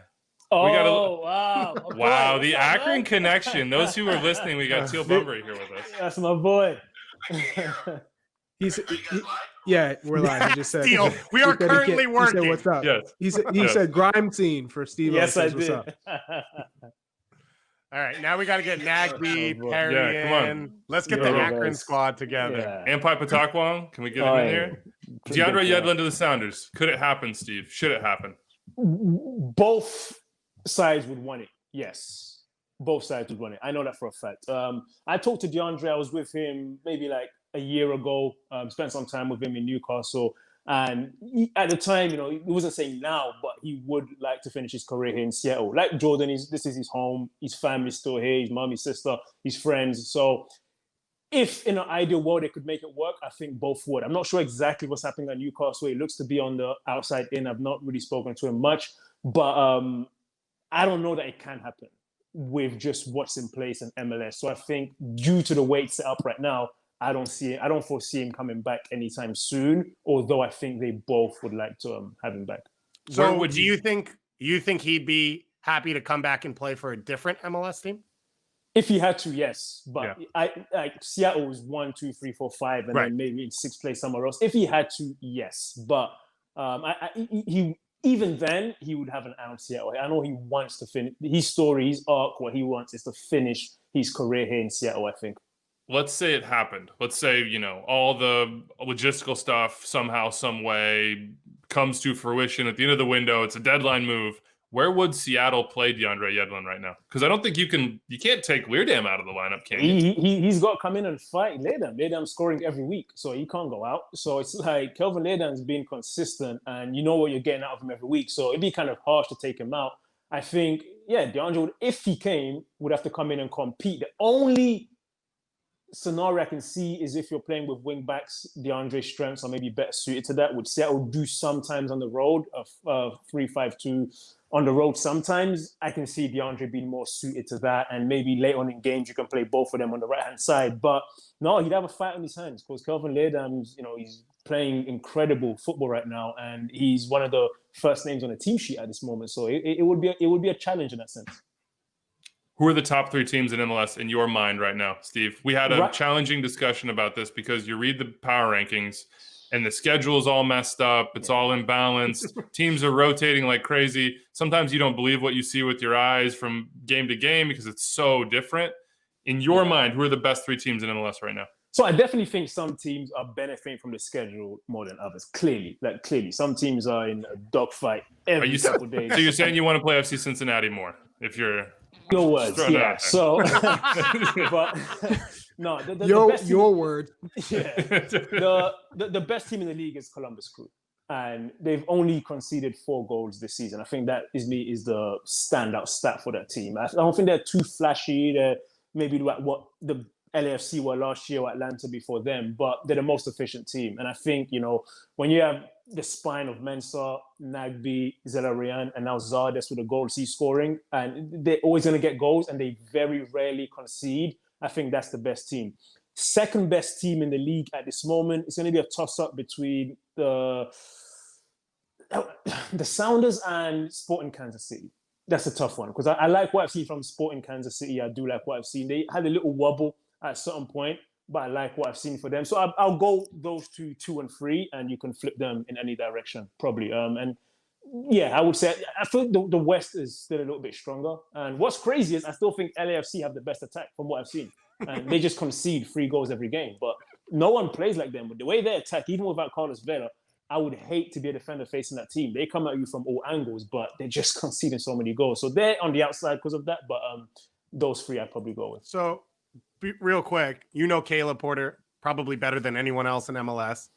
Wow. Wow, the Akron connection. Those who are listening, we got Teal Bunbury here with us. That's my boy. We're live. He just said, Teal, we are currently working. He said, what's up? Yes. He said, grime scene for Steve. Yes, I did. What's up? All right, now we got to get Nagby, Perry come on. in. Let's get the Akron squad together. And Paipatakwa, can we get him in here? DeAndre Yedlin to the Sounders. Could it happen, Steve? Should it happen? Both sides would want it. Yes, both sides would want it. I know that for a fact. I talked to DeAndre. I was with him maybe like a year ago. Spent some time with him in Newcastle, and at the time, he wasn't saying now, but he would like to finish his career here in Seattle. Like Jordan, this is his home. His family's still here. His mom, his sister, his friends. So, if in an ideal world they could make it work, I think both would. I'm not sure exactly what's happening at Newcastle. He looks to be on the outside in. I've not really spoken to him much, but I don't know that it can happen with just what's in place in MLS. So I think due to the way it's set up right now, I don't foresee him coming back anytime soon, although I think they both would like to have him back. So do you think he'd be happy to come back and play for a different MLS team? If he had to, yes. But Seattle was 1, 2, 3, 4, 5, and then maybe in 6th place somewhere else. If he had to, yes. But he even then, he would have an eye on Seattle. I know he wants to finish his story, his arc. What he wants is to finish his career here in Seattle, I think. Let's say it happened. Let's say, all the logistical stuff somehow, some way comes to fruition at the end of the window. It's a deadline move. Where would Seattle play DeAndre Yedlin right now? Because I don't think you can't take Leerdam out of the lineup, can you? He's got to come in and fight Leerdam. Leerdam's scoring every week, so he can't go out. So it's like Kelvin Leerdam's being consistent, and you know what you're getting out of him every week. So it'd be kind of harsh to take him out. I think, DeAndre would, if he came, would have to come in and compete. The only scenario I can see is if you're playing with wing backs, DeAndre's strengths are maybe better suited to that. Would Seattle do sometimes on the road, 3-5-2 on the road sometimes? I can see DeAndre being more suited to that, and maybe late on in games you can play both of them on the right-hand side. But no, he'd have a fight on his hands because Kelvin Leerdam, he's playing incredible football right now, and he's one of the first names on the team sheet at this moment. So it would be a challenge in that sense. Who are the top 3 teams in MLS in your mind right now, Steve? We had a challenging discussion about this because you read the power rankings and the schedule is all messed up. It's all imbalanced. Teams are rotating like crazy. Sometimes you don't believe what you see with your eyes from game to game because it's so different. In your mind, who are the best 3 teams in MLS right now? So I definitely think some teams are benefiting from the schedule more than others. Clearly. Some teams are in a dogfight every couple days. So you're saying you want to play FC Cincinnati more if you're... Your words, yeah. So, but no, your words. Yeah, the best team in the league is Columbus Crew, and they've only conceded 4 goals this season. I think that is the standout stat for that team. I don't think they're too flashy. They're maybe like what the LAFC were last year or Atlanta before them, but they're the most efficient team. And I think when you have the spine of Mensah, Nagby, Zelarayan, and now Zardes with the goals he's scoring, and they're always going to get goals, and they very rarely concede. I think that's the best team. Second best team in the league at this moment, it's going to be a toss-up between the Sounders and Sporting Kansas City. That's a tough one because I like what I've seen from Sporting Kansas City. I do like what I've seen. They had a little wobble at a certain point, but I like what I've seen for them. So I'll go those 2 and 3, and you can flip them in any direction, probably. And yeah, I would say I feel the West is still a little bit stronger. And what's crazy is I still think LAFC have the best attack from what I've seen. And they just concede 3 goals every game. But no one plays like them. But the way they attack, even without Carlos Vela, I would hate to be a defender facing that team. They come at you from all angles, but they're just conceding so many goals. So they're on the outside because of that. But those 3 I'd probably go with. So real quick, Caleb Porter probably better than anyone else in MLS.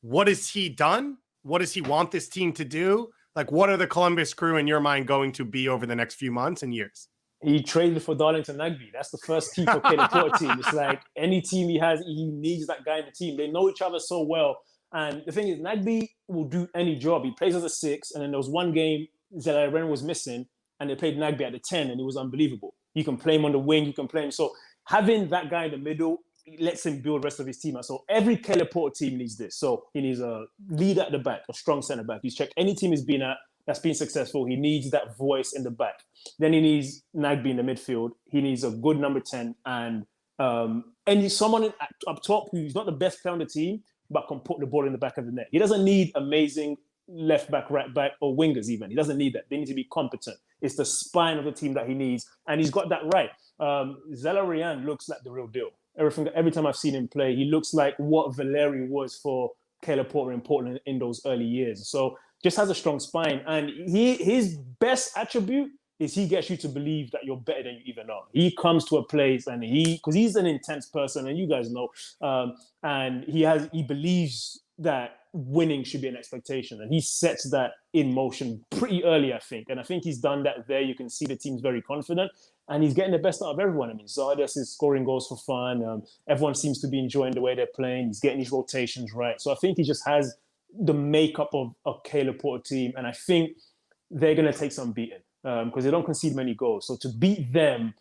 What has he done? What does he want this team to do? Like, what are the Columbus Crew in your mind going to be over the next few months and years? He traded for Darlington Nagbe. That's the first key for Caleb Porter team. It's like any team he has, he needs that guy in the team. They know each other so well. And the thing is, Nagbe will do any job. He plays as a 6, and then there was one game Zelleren was missing, and they played Nagbe at the 10, and it was unbelievable. You can play him on the wing, you can play him. So having that guy in the middle lets him build the rest of his team. So every Caleb Porter team needs this. So he needs a lead at the back, a strong centre back. He's checked any team he's been at that's been successful. He needs that voice in the back. Then he needs Nagbe in the midfield. He needs a good number 10 and he's someone up top who's not the best player on the team, but can put the ball in the back of the net. He doesn't need amazing left back, right back, or wingers even. He doesn't need that. They need to be competent. It's the spine of the team that he needs, and he's got that right. Zellerian looks like the real deal. Every time I've seen him play, he looks like what Valeri was for Caleb Porter in Portland in those early years. So just has a strong spine, and his best attribute is he gets you to believe that you're better than you even are. He comes to a place and because he's an intense person, and you guys know, and he believes that winning should be an expectation, and he sets that in motion pretty early, I think. And I think he's done that there. You can see the team's very confident, and he's getting the best out of everyone. I mean, Zardes is scoring goals for fun. Everyone seems to be enjoying the way they're playing. He's getting his rotations right. So I think he just has the makeup of a Caleb Porter team, and I think they're going to take some beating because they don't concede many goals. So to beat them,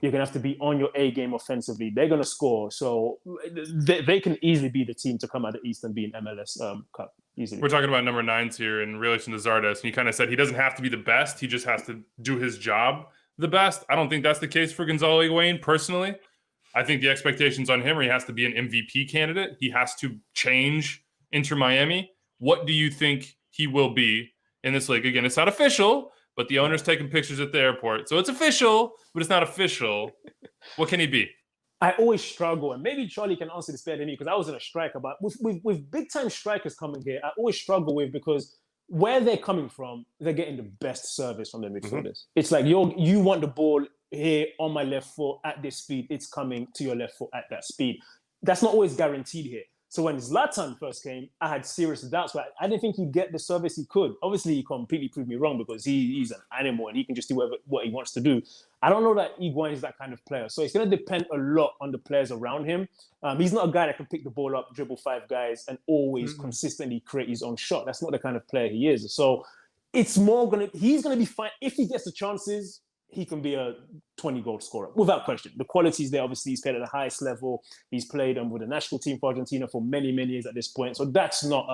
you're going to have to be on your A game offensively. They're going to score. So they can easily be the team to come out of the East and be an MLS Cup easily. We're talking about number 9s here in relation to Zardes. And you kind of said he doesn't have to be the best. He just has to do his job the best. I don't think that's the case for Gonzalo Higuain personally. I think the expectations on him are he has to be an MVP candidate. He has to change Inter Miami. What do you think he will be in this league? Again, it's not official, but the owner's taking pictures at the airport. So it's official, but it's not official. What can he be? I always struggle, and maybe Charlie can answer this better than me because I was in a striker, but with big-time strikers coming here, I always struggle with because where they're coming from, they're getting the best service from their midfielders. Mm-hmm. It's like you want the ball here on my left foot at this speed, it's coming to your left foot at that speed. That's not always guaranteed here. So when Zlatan first came, I had serious doubts, but I didn't think he'd get the service he could. Obviously, he completely proved me wrong because he's an animal and he can just do what he wants to do. I don't know that Higuain is that kind of player. So it's going to depend a lot on the players around him. He's not a guy that can pick the ball up, dribble 5 guys, and always consistently create his own shot. That's not the kind of player he is. So it's more he's going to be fine. If he gets the chances, he can be a 20-goal scorer, without question. The quality is there. Obviously, he's played at the highest level. He's played with the national team for Argentina for many, many years at this point. So that's not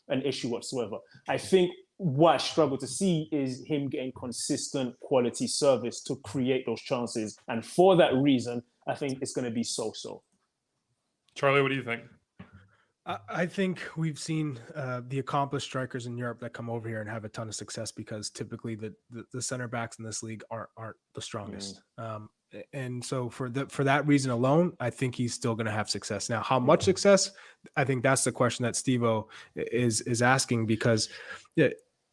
an issue whatsoever. I think what I struggle to see is him getting consistent quality service to create those chances. And for that reason, I think it's going to be so-so. Charlie, what do you think? I think we've seen the accomplished strikers in Europe that come over here and have a ton of success because typically the center backs in this league aren't the strongest. And so for that reason alone, I think he's still going to have success. Now, how much success? I think that's the question that Steve-O is asking because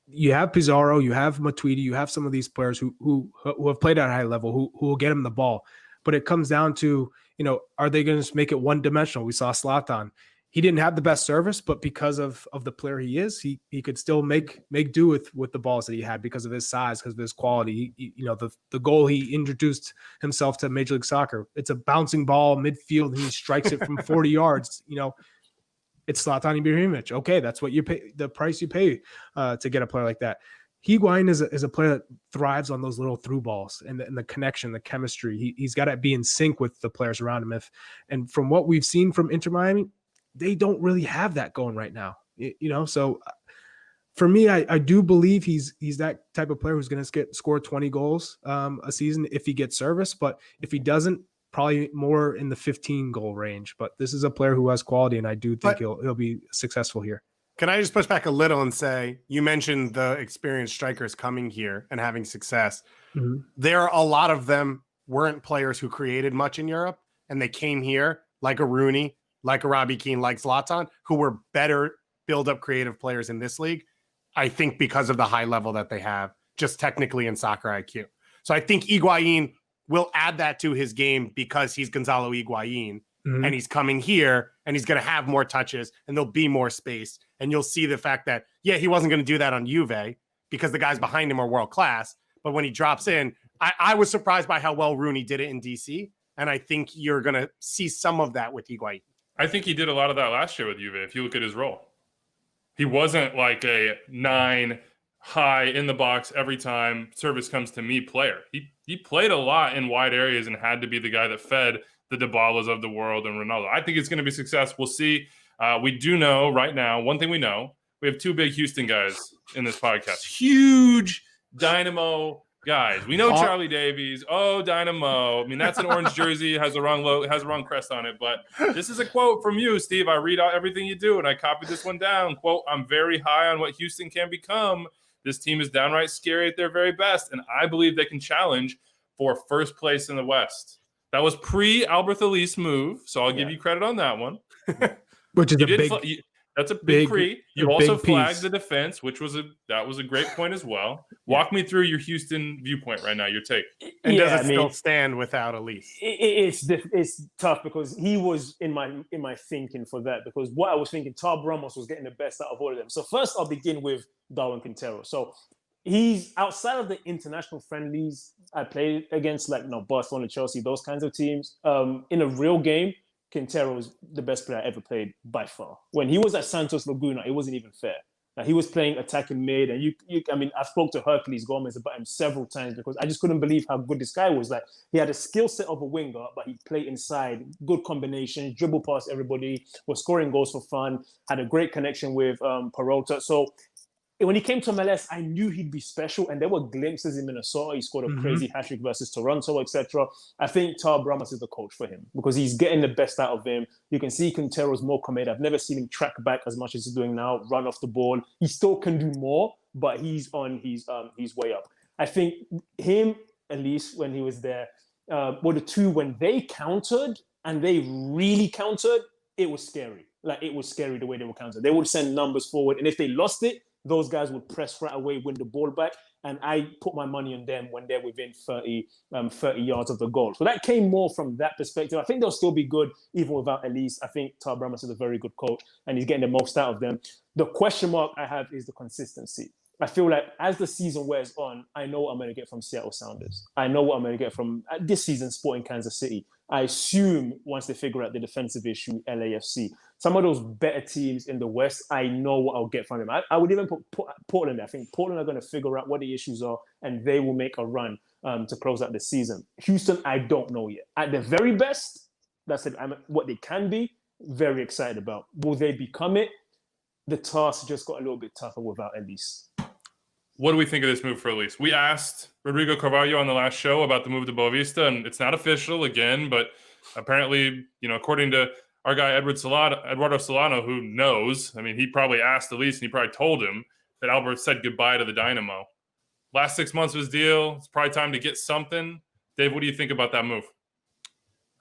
you have Pizarro, you have Matuidi, you have some of these players who have played at a high level who will get him the ball. But it comes down to, are they going to make it one-dimensional? We saw Zlatan. He didn't have the best service, but because of the player he is, he could still make do with the balls that he had because of his size, because of his quality. The goal he introduced himself to Major League Soccer. It's a bouncing ball midfield, and he strikes it from 40 yards. It's Zlatan Ibrahimovic. Okay, that's what you pay, the price you pay to get a player like that. Higuain is a player that thrives on those little through balls and the connection, the chemistry. He's got to be in sync with the players around him. And from what we've seen from Inter Miami, they don't really have that going right now, So for me, I do believe he's that type of player who's going to score 20 goals a season if he gets service. But if he doesn't, probably more in the 15 goal range. But this is a player who has quality, and I do think he'll be successful here. Can I just push back a little and say, you mentioned the experienced strikers coming here and having success. Mm-hmm. There are a lot of them weren't players who created much in Europe, and they came here like a Rooney, like a Robbie Keane, like Zlatan, who were better build-up creative players in this league, I think because of the high level that they have, just technically in soccer IQ. So I think Higuain will add that to his game because he's Gonzalo Higuain, and he's coming here, and he's going to have more touches, and there'll be more space. And you'll see the fact that, yeah, he wasn't going to do that on Juve because the guys behind him are world-class. But when he drops in, I was surprised by how well Rooney did it in DC. And I think you're going to see some of that with Higuain. I think he did a lot of that last year with Juve. If you look at his role, he wasn't like a 9 high in the box every time service comes to me player. He played a lot in wide areas and had to be the guy that fed the Dybalas of the world and Ronaldo. I think it's going to be success. We'll see. We do know right now, one thing we know, we have 2 big Houston guys in this podcast. Huge Dynamo guys. We know Charlie Davies. Oh, Dynamo. I mean, that's an orange jersey, has the wrong crest on it. But this is a quote from you, Steve. I read out everything you do, and I copied this one down. Quote, I'm very high on what Houston can become. This team is downright scary at their very best, and I believe they can challenge for first place in the West. That was pre-Albert Elise move, so I'll give you credit on that one. Which is that's a big pre. You also flagged piece. the defense, which was a great point as well. Walk me through your Houston viewpoint right now, your take. And does it still stand without Elise? It's tough because he was in my thinking for that, because what I was thinking, Tab Ramos was getting the best out of all of them. So first I'll begin with Darwin Quintero. So he's outside of the international friendlies I played against, like Barcelona, Chelsea, those kinds of teams. In a real game, Quintero was the best player I ever played by far. When he was at Santos Laguna, it wasn't even fair. He was playing attacking mid, and I spoke to Hercules Gomez about him several times because I just couldn't believe how good this guy was. Like, he had a skill set of a winger, but he played inside, good combinations, dribble past everybody, was scoring goals for fun, had a great connection with Peralta. So when he came to MLS, I knew he'd be special, and there were glimpses in Minnesota. He scored a crazy hat-trick versus Toronto, etc. I think Tab Ramos is the coach for him because he's getting the best out of him. You can see Quintero's more committed. I've never seen him track back as much as he's doing now, run off the ball. He still can do more, but he's on his way up. I think him, at least when he was there, were the two when they countered, and they really countered, it was scary. Like, it was scary the way they were countered. They would send numbers forward, and if they lost it, those guys would press right away, win the ball back, and I put my money on them when they're within 30 yards of the goal. So that came more from that perspective. I think they'll still be good even without Elise. I think Tab Ramos is a very good coach, and he's getting the most out of them. The question mark I have is the consistency. I feel like as the season wears on, I know what I'm going to get from Seattle Sounders. I know what I'm going to get from this season Sporting Kansas City. I assume once they figure out the defensive issue, LAFC. Some of those better teams in the West, I know what I'll get from them. I would even put Portland there. I think Portland are going to figure out what the issues are, and they will make a run to close out the season. Houston, I don't know yet. At the very best, that's it. What they can be, very excited about. Will they become it? The task just got a little bit tougher without Elise. What do we think of this move for Elise? We asked Rodrigo Carvalho on the last show about the move to Boavista, and it's not official again, but apparently, according to our guy Eduardo Solano, who knows, I mean, he probably asked Elise, and he probably told him that Albert said goodbye to the Dynamo. Last 6 months of his deal, it's probably time to get something. Dave, what do you think about that move?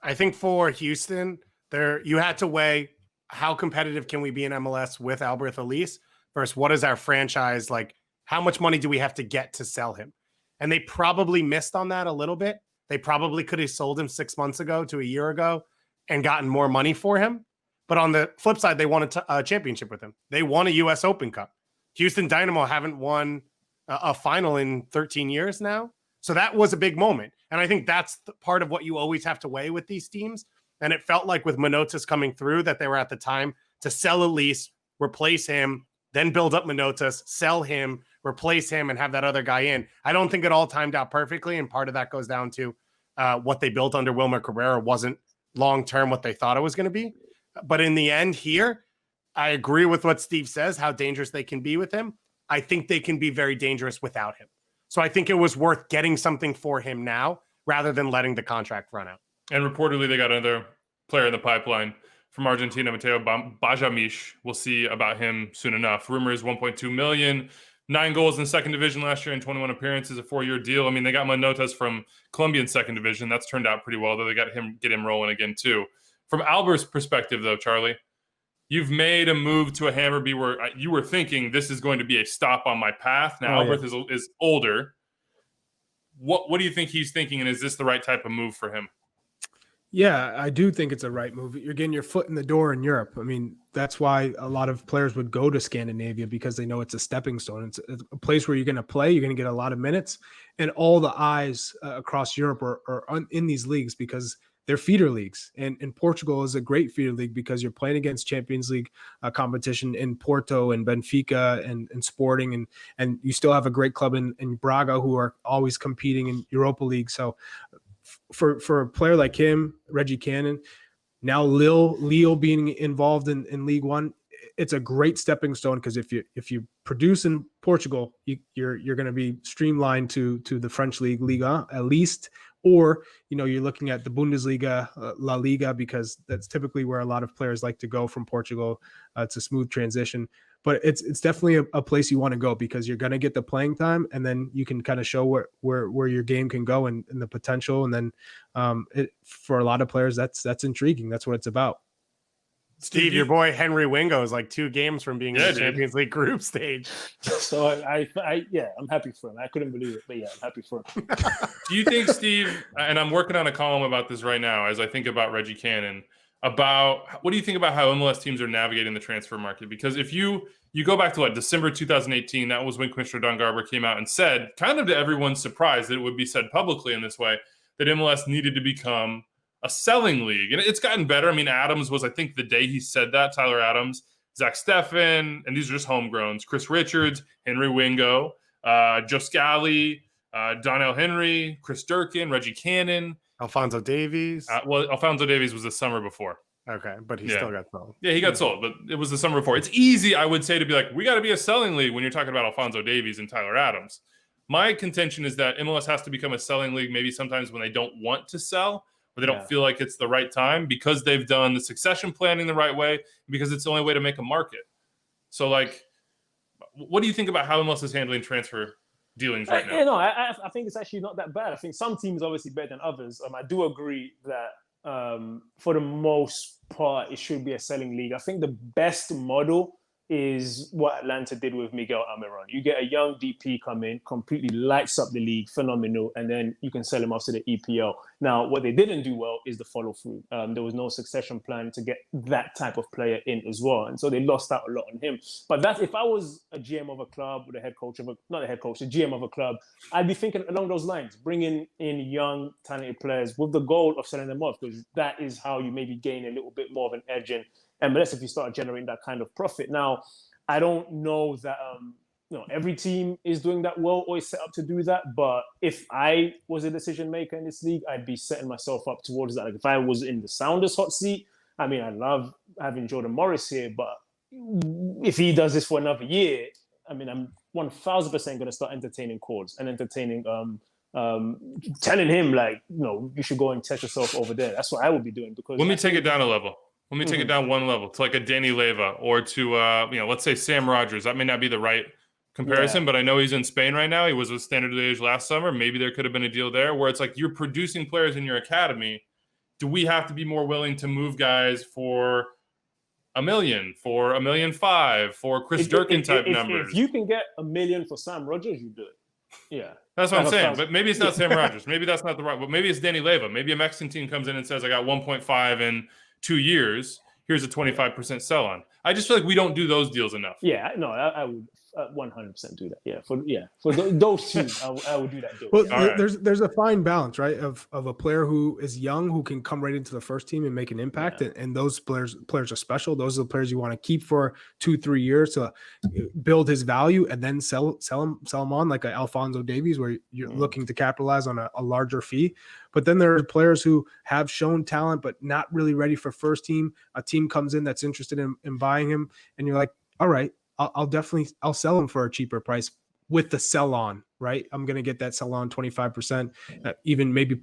I think for Houston, you had to weigh how competitive can we be in MLS with Albert Elise versus what is our franchise like. How much money do we have to get to sell him? And they probably missed on that a little bit. They probably could have sold him 6 months ago to a year ago and gotten more money for him. But on the flip side, they won a championship with him. They won a U.S. Open Cup. Houston Dynamo haven't won a final in 13 years now. So that was a big moment. And I think that's part of what you always have to weigh with these teams. And it felt like with Manotas coming through that they were at the time to sell Elise, replace him, then build up Manotas, sell him, replace him, and have that other guy in. I don't think it all timed out perfectly, and part of that goes down to what they built under Wilmer Cabrera wasn't long-term what they thought it was going to be. But in the end here, I agree with what Steve says, how dangerous they can be with him. I think they can be very dangerous without him. So I think it was worth getting something for him now rather than letting the contract run out. And reportedly, they got another player in the pipeline from Argentina, Mateo Bajamish. We'll see about him soon enough. Rumor is 1.2 million, 9 goals in the second division last year and 21 appearances, a 4-year deal. I mean, they got Manotas from Colombian second division. That's turned out pretty well, though they got get him rolling again, too. From Albert's perspective, though, Charlie, you've made a move to a Hammarby where you were thinking this is going to be a stop on my path. Now, Albert is older. What do you think he's thinking, and is this the right type of move for him? Yeah, I do think it's a right move. You're getting your foot in the door in Europe. I mean, that's why a lot of players would go to Scandinavia, because they know it's a stepping stone. It's a place where you're going to play, you're going to get a lot of minutes, and all the eyes across Europe are in these leagues because they're feeder leagues. And Portugal is a great feeder league because you're playing against Champions League competition in Porto and Benfica and Sporting, and you still have a great club in Braga who are always competing in Europa League. So for a player like him, Reggie Cannon, now Lille being involved in League One, it's a great stepping stone, because if you produce in Portugal, you're going to be streamlined to the French league, Liga at least, or you're looking at the Bundesliga, La Liga, because that's typically where a lot of players like to go from Portugal. It's a smooth transition. But it's definitely a place you want to go, because you're going to get the playing time, and then you can kind of show where your game can go and the potential. And then for a lot of players, that's intriguing. That's what it's about. Steve, your boy Henry Wingo is like 2 games from being in the Champions League group stage. So I'm happy for him. I couldn't believe it, but yeah, I'm happy for him. Do you think, Steve, and I'm working on a column about this right now as I think about Reggie Cannon, about what do you think about how MLS teams are navigating the transfer market? Because if you go back to December 2018, that was when Commissioner Don Garber came out and said, kind of to everyone's surprise that it would be said publicly in this way, that MLS needed to become a selling league. And it's gotten better. I mean, Adams was, I think, the day he said that, Tyler Adams, Zach Steffen, and these are just homegrowns, Chris Richards, Henry Wingo, Joe Scally, Donnell Henry, Chris Durkin, Reggie Cannon, Alphonso Davies. Alphonso Davies was the summer before. Okay, but he still got sold. Yeah, he got sold, but it was the summer before. It's easy, I would say, to be like, we got to be a selling league when you're talking about Alphonso Davies and Tyler Adams. My contention is that MLS has to become a selling league maybe sometimes when they don't want to sell, or they don't feel like it's the right time, because they've done the succession planning the right way, because it's the only way to make a market. So, what do you think about how MLS is handling transfer dealings right now? I think it's actually not that bad. I think some teams obviously better than others. I do agree that for the most part, it should be a selling league. I think the best model is what Atlanta did with Miguel Almiron. You get a young DP come in, completely lights up the league, phenomenal, and then you can sell him off to the EPL. Now, what they didn't do well is the follow-through. There was no succession plan to get that type of player in as well, and so they lost out a lot on him. But if I was a GM of a club, or the GM of a club, I'd be thinking along those lines, bringing in young, talented players with the goal of selling them off, because that is how you maybe gain a little bit more of an edge in MLS if you start generating that kind of profit. Now, I don't know that every team is doing that well or is set up to do that, but if I was a decision maker in this league, I'd be setting myself up towards that. Like if I was in the Sounders hot seat, I mean, I love having Jordan Morris here, but if he does this for another year, I mean, I'm 1,000% going to start entertaining calls and entertaining telling him you should go and test yourself over there. That's what I would be doing. Because let me take it down a level. Let me take it down one level to like a Danny Leyva, or to let's say Sam Rogers. That may not be the right comparison, but I know he's in Spain right now. He was with Standard Liège last summer. Maybe there could have been a deal there where it's like you're producing players in your academy. Do we have to be more willing to move guys for $1 million, for $1.5 million, for Chris Durkin type numbers? If you can get $1 million for Sam Rogers, you do it. Yeah. That's what I'm saying. But maybe it's not Sam Rogers. Maybe that's not the right. But maybe it's Danny Leyva. Maybe a Mexican team comes in and says, I got 1.5 in 2 years. Here's a 25% sell on. I just feel like we don't do those deals enough. Yeah, no, I would 100% do that. For those two, I would do that deal. Well, there's a fine balance, right, of a player who is young, who can come right into the first team and make an impact, and those players are special. Those are the players you want to keep for 2-3 years to build his value, and then sell him on, like Alphonso Davies, where you're looking to capitalize on a larger fee. But then there are players who have shown talent but not really ready for first team. A team comes in that's interested in buying him, and you're like, all right, I'll sell him for a cheaper price with the sell on, right? I'm going to get that sell on 25%, even maybe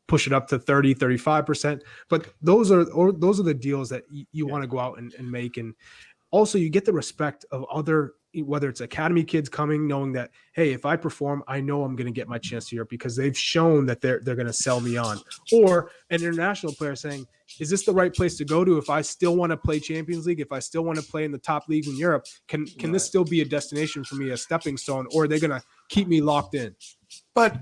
push it up to 30, 35%. But those are the deals that you want to go out and make. And also you get the respect of other, whether it's academy kids coming, knowing that, hey, if I perform, I know I'm going to get my chance here because they've shown that they're going to sell me on. Or an international player saying, is this the right place to go to if I still want to play Champions League, if I still want to play in the top league in Europe? Can this still be a destination for me, a stepping stone, or are they going to keep me locked in? But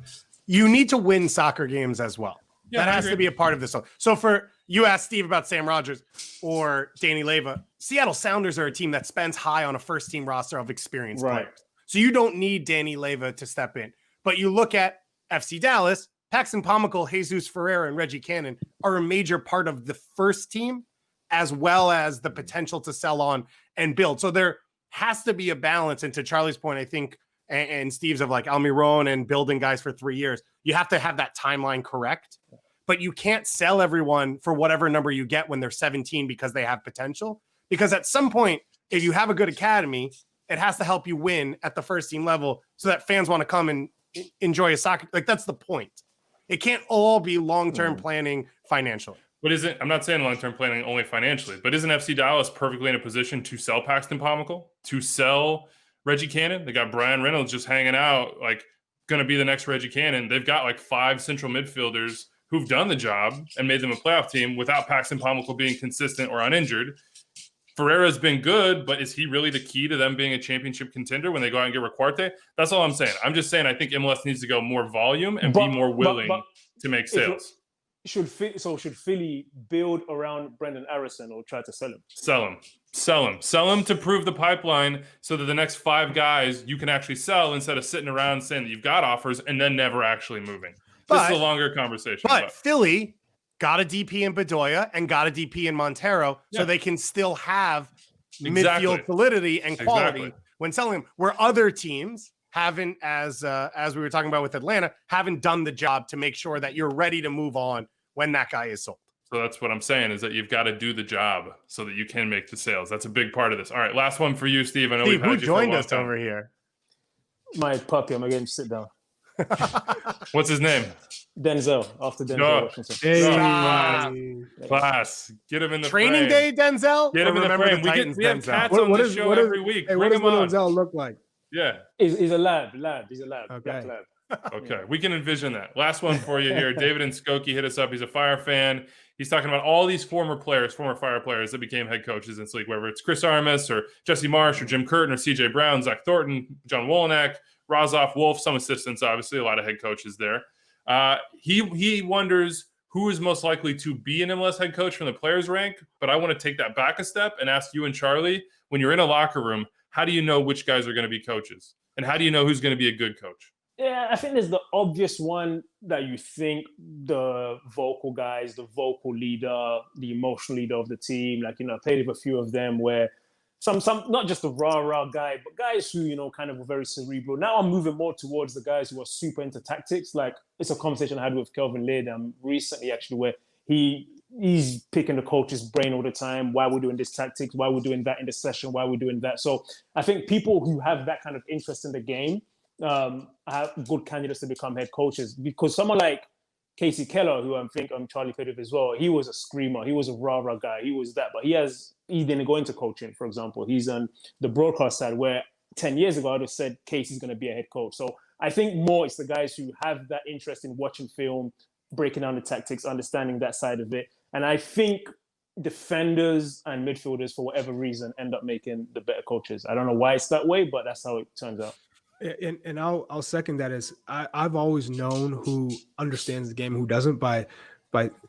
you need to win soccer games as well. Yeah, that has to be a part of this. So for you asked Steve about Sam Rogers or Danny Leyva, Seattle Sounders are a team that spends high on a first team roster of experienced players. So you don't need Danny Leyva to step in. But you look at FC Dallas, Paxton Pomykal, Jesus Ferreira, and Reggie Cannon are a major part of the first team, as well as the potential to sell on and build. So there has to be a balance. And to Charlie's point, I think, and Steve's of like Almiron and building guys for 3 years, you have to have that timeline correct. But you can't sell everyone for whatever number you get when they're 17 because they have potential. Because at some point, if you have a good academy, it has to help you win at the first team level so that fans want to come and enjoy a soccer. Like, that's the point. It can't all be long-term planning financially. But I'm not saying long-term planning only financially, but isn't FC Dallas perfectly in a position to sell Paxton Pomykal, to sell Reggie Cannon? They got Brian Reynolds just hanging out, like, going to be the next Reggie Cannon. They've got like 5 central midfielders who've done the job and made them a playoff team without Paxton Pomykal being consistent or uninjured. Ferreira's been good, but is he really the key to them being a championship contender when they go out and get Requarte? That's all I'm saying. I'm just saying I think MLS needs to go more volume and be more willing to make sales. Should Philly build around Brendan Harrison or try to sell him? Sell him to prove the pipeline so that the next 5 guys you can actually sell instead of sitting around saying that you've got offers and then never actually moving. This is a longer conversation. But Philly got a DP in Bedoya and got a DP in Montero, so they can still have midfield solidity and quality when selling them. Where other teams haven't, as we were talking about with Atlanta, haven't done the job to make sure that you're ready to move on when that guy is sold. So that's what I'm saying, is that you've got to do the job so that you can make the sales. That's a big part of this. All right, last one for you, Steve. I know Steve, who joined us over here? My puppy. I'm going to sit down. What's his name? Denzel, after Denzel Washington. Hey, class. Get him in the training day, Denzel. Get him in the frame. We have cats on this show every week. Hey, what does Denzel look like? Yeah. He's a lab. He's a lab. Okay. Black lab. Okay. We can envision that. Last one for you here. David and Skokie hit us up. He's a Fire fan. He's talking about all these former Fire players that became head coaches in this league, whether it's Chris Armas or Jesse Marsh or Jim Curtin or CJ Brown, Zach Thornton, John Wolonak, Rozoff, Wolf, some assistants, obviously, a lot of head coaches there. He wonders who is most likely to be an MLS head coach from the players rank, but I want to take that back a step and ask you and Charlie, when you're in a locker room, how do you know which guys are going to be coaches? And how do you know who's going to be a good coach? Yeah, I think there's the obvious one that you think, the vocal guys, the vocal leader, the emotional leader of the team. Like, I played with a few of them where some not just the rah guy, but guys who, kind of were very cerebral. Now I'm moving more towards the guys who are super into tactics. Like, it's a conversation I had with Kelvin Laird recently, actually, where he's picking the coach's brain all the time. Why we're doing this tactics, why we're doing that in the session, why we're doing that. So I think people who have that kind of interest in the game have good candidates to become head coaches. Because someone like Casey Keller, who I think Charlie played with as well, he was a screamer. He was a rah guy. He was that. But he didn't go into coaching, for example. He's on the broadcast side, where 10 years ago, I would have said Casey's going to be a head coach. So I think more it's the guys who have that interest in watching film, breaking down the tactics, understanding that side of it. And I think defenders and midfielders, for whatever reason, end up making the better coaches. I don't know why it's that way, but that's how it turns out. And I'll second that. Is I've always known who understands the game, who doesn't, by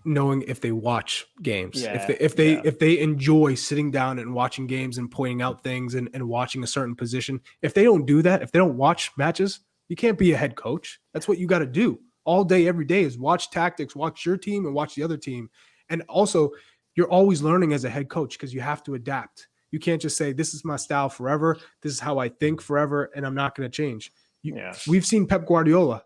knowing if they watch games, if they enjoy sitting down and watching games and pointing out things and watching a certain position. If they don't do that, if they don't watch matches, you can't be a head coach. That's what you got to do all day, every day, is watch tactics, watch your team and watch the other team. And also, you're always learning as a head coach because you have to adapt. You can't just say, this is my style forever. This is how I think forever, and I'm not going to change. We've seen Pep Guardiola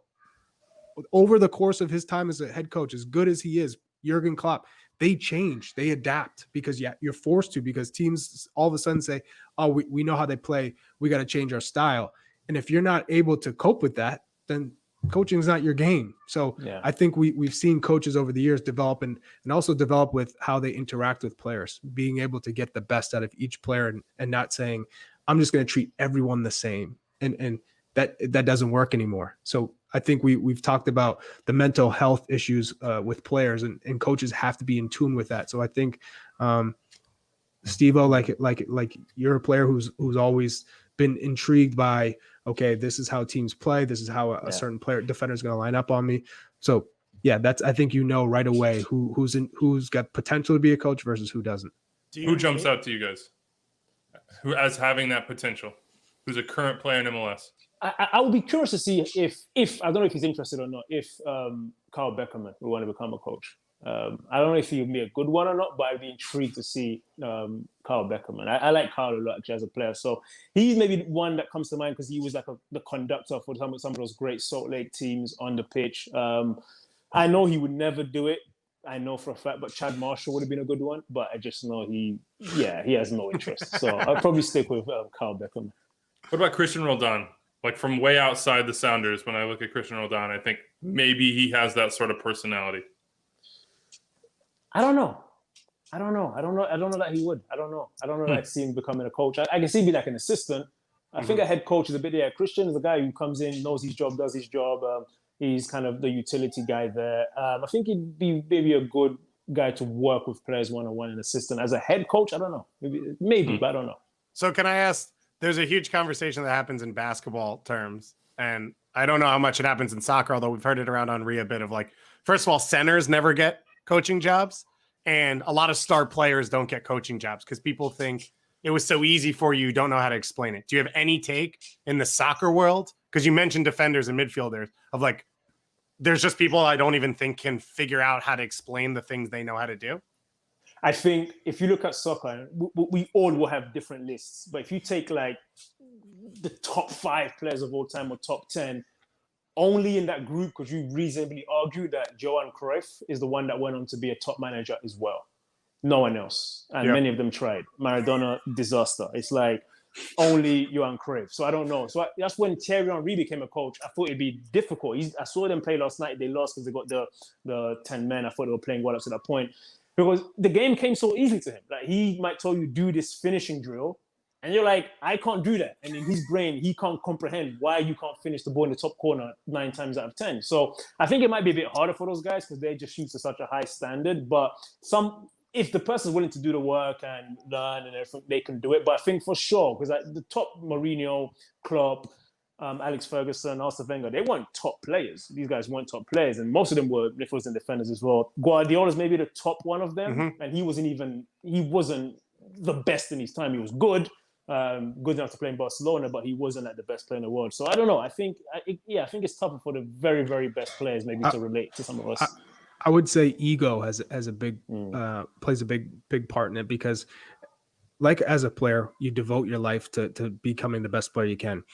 over the course of his time as a head coach, as good as he is, Jurgen Klopp, they change, they adapt because you're forced to, because teams all of a sudden say, oh, we know how they play. We got to change our style. And if you're not able to cope with that, then coaching is not your game. So I think we've seen coaches over the years develop and also develop with how they interact with players, being able to get the best out of each player and not saying, I'm just going to treat everyone the same. And that doesn't work anymore. So I think we've talked about the mental health issues with players, and coaches have to be in tune with that. So I think Steve-O, like you're a player who's always been intrigued by, okay, this is how teams play. This is how a certain defender is going to line up on me. So yeah, I think right away who's got potential to be a coach versus who doesn't. Who jumps out to you guys? Who as having that potential? Who's a current player in MLS? I would be curious to see if I don't know if he's interested or not, if Carl Beckerman will want to become a coach. I don't know if he'll be a good one or not, but I'd be intrigued to see Carl Beckerman. I like Carl a lot actually as a player. So he's maybe one that comes to mind because he was like the conductor for some of those great Salt Lake teams on the pitch. I know he would never do it. I know for a fact, but Chad Marshall would have been a good one. But I just know he has no interest. So I'll probably stick with Carl Beckerman. What about Christian Roldan? Like from way outside the Sounders, when I look at Christian Roldan, I think maybe he has that sort of personality. I don't know that he would. I don't know that I see him becoming a coach. I can see him be like an assistant. I think a head coach is a bit there. Christian is the guy who comes in, knows his job, does his job. He's kind of the utility guy there. I think he'd be maybe a good guy to work with players one-on-one, an assistant. As a head coach, I don't know. Maybe, but I don't know. So can I ask, there's a huge conversation that happens in basketball terms, and I don't know how much it happens in soccer, although we've heard it around Henri a bit of like, first of all, centers never get coaching jobs, and a lot of star players don't get coaching jobs because people think it was so easy for you, don't know how to explain it. Do you have any take in the soccer world? Because you mentioned defenders and midfielders of like, there's just people I don't even think can figure out how to explain the things they know how to do. I think if you look at soccer, we all will have different lists. But if you take like the top 5 players of all time or top 10, only in that group could you reasonably argue that Johan Cruyff is the one that went on to be a top manager as well. No one else. And many of them tried. Maradona, disaster. It's like only Johan Cruyff. So I don't know. So that's when Thierry Henry became a coach. I thought it'd be difficult. I saw them play last night. They lost because they got the 10 men. I thought they were playing well up to that point. Because the game came so easy to him. Like he might tell you, do this finishing drill. And you're like, I can't do that. And in his brain, he can't comprehend why you can't finish the ball in the top corner 9 times out of 10. So I think it might be a bit harder for those guys because they just shoot to such a high standard. But if the person's willing to do the work and learn and everything, they can do it. But I think for sure, because the top Mourinho, Klopp, Alex Ferguson, Arsene Wenger, they weren't top players. These guys weren't top players. And most of them were midfielders and defenders as well. Guardiola's maybe the top one of them. And he wasn't the best in his time. He was good. Good enough to play in Barcelona, but he wasn't like the best player in the world. So I don't know. I think it's tougher for the very, very best players maybe to relate to some of us. I would say ego has a big plays a big part in it because, like as a player, you devote your life to becoming the best player you can.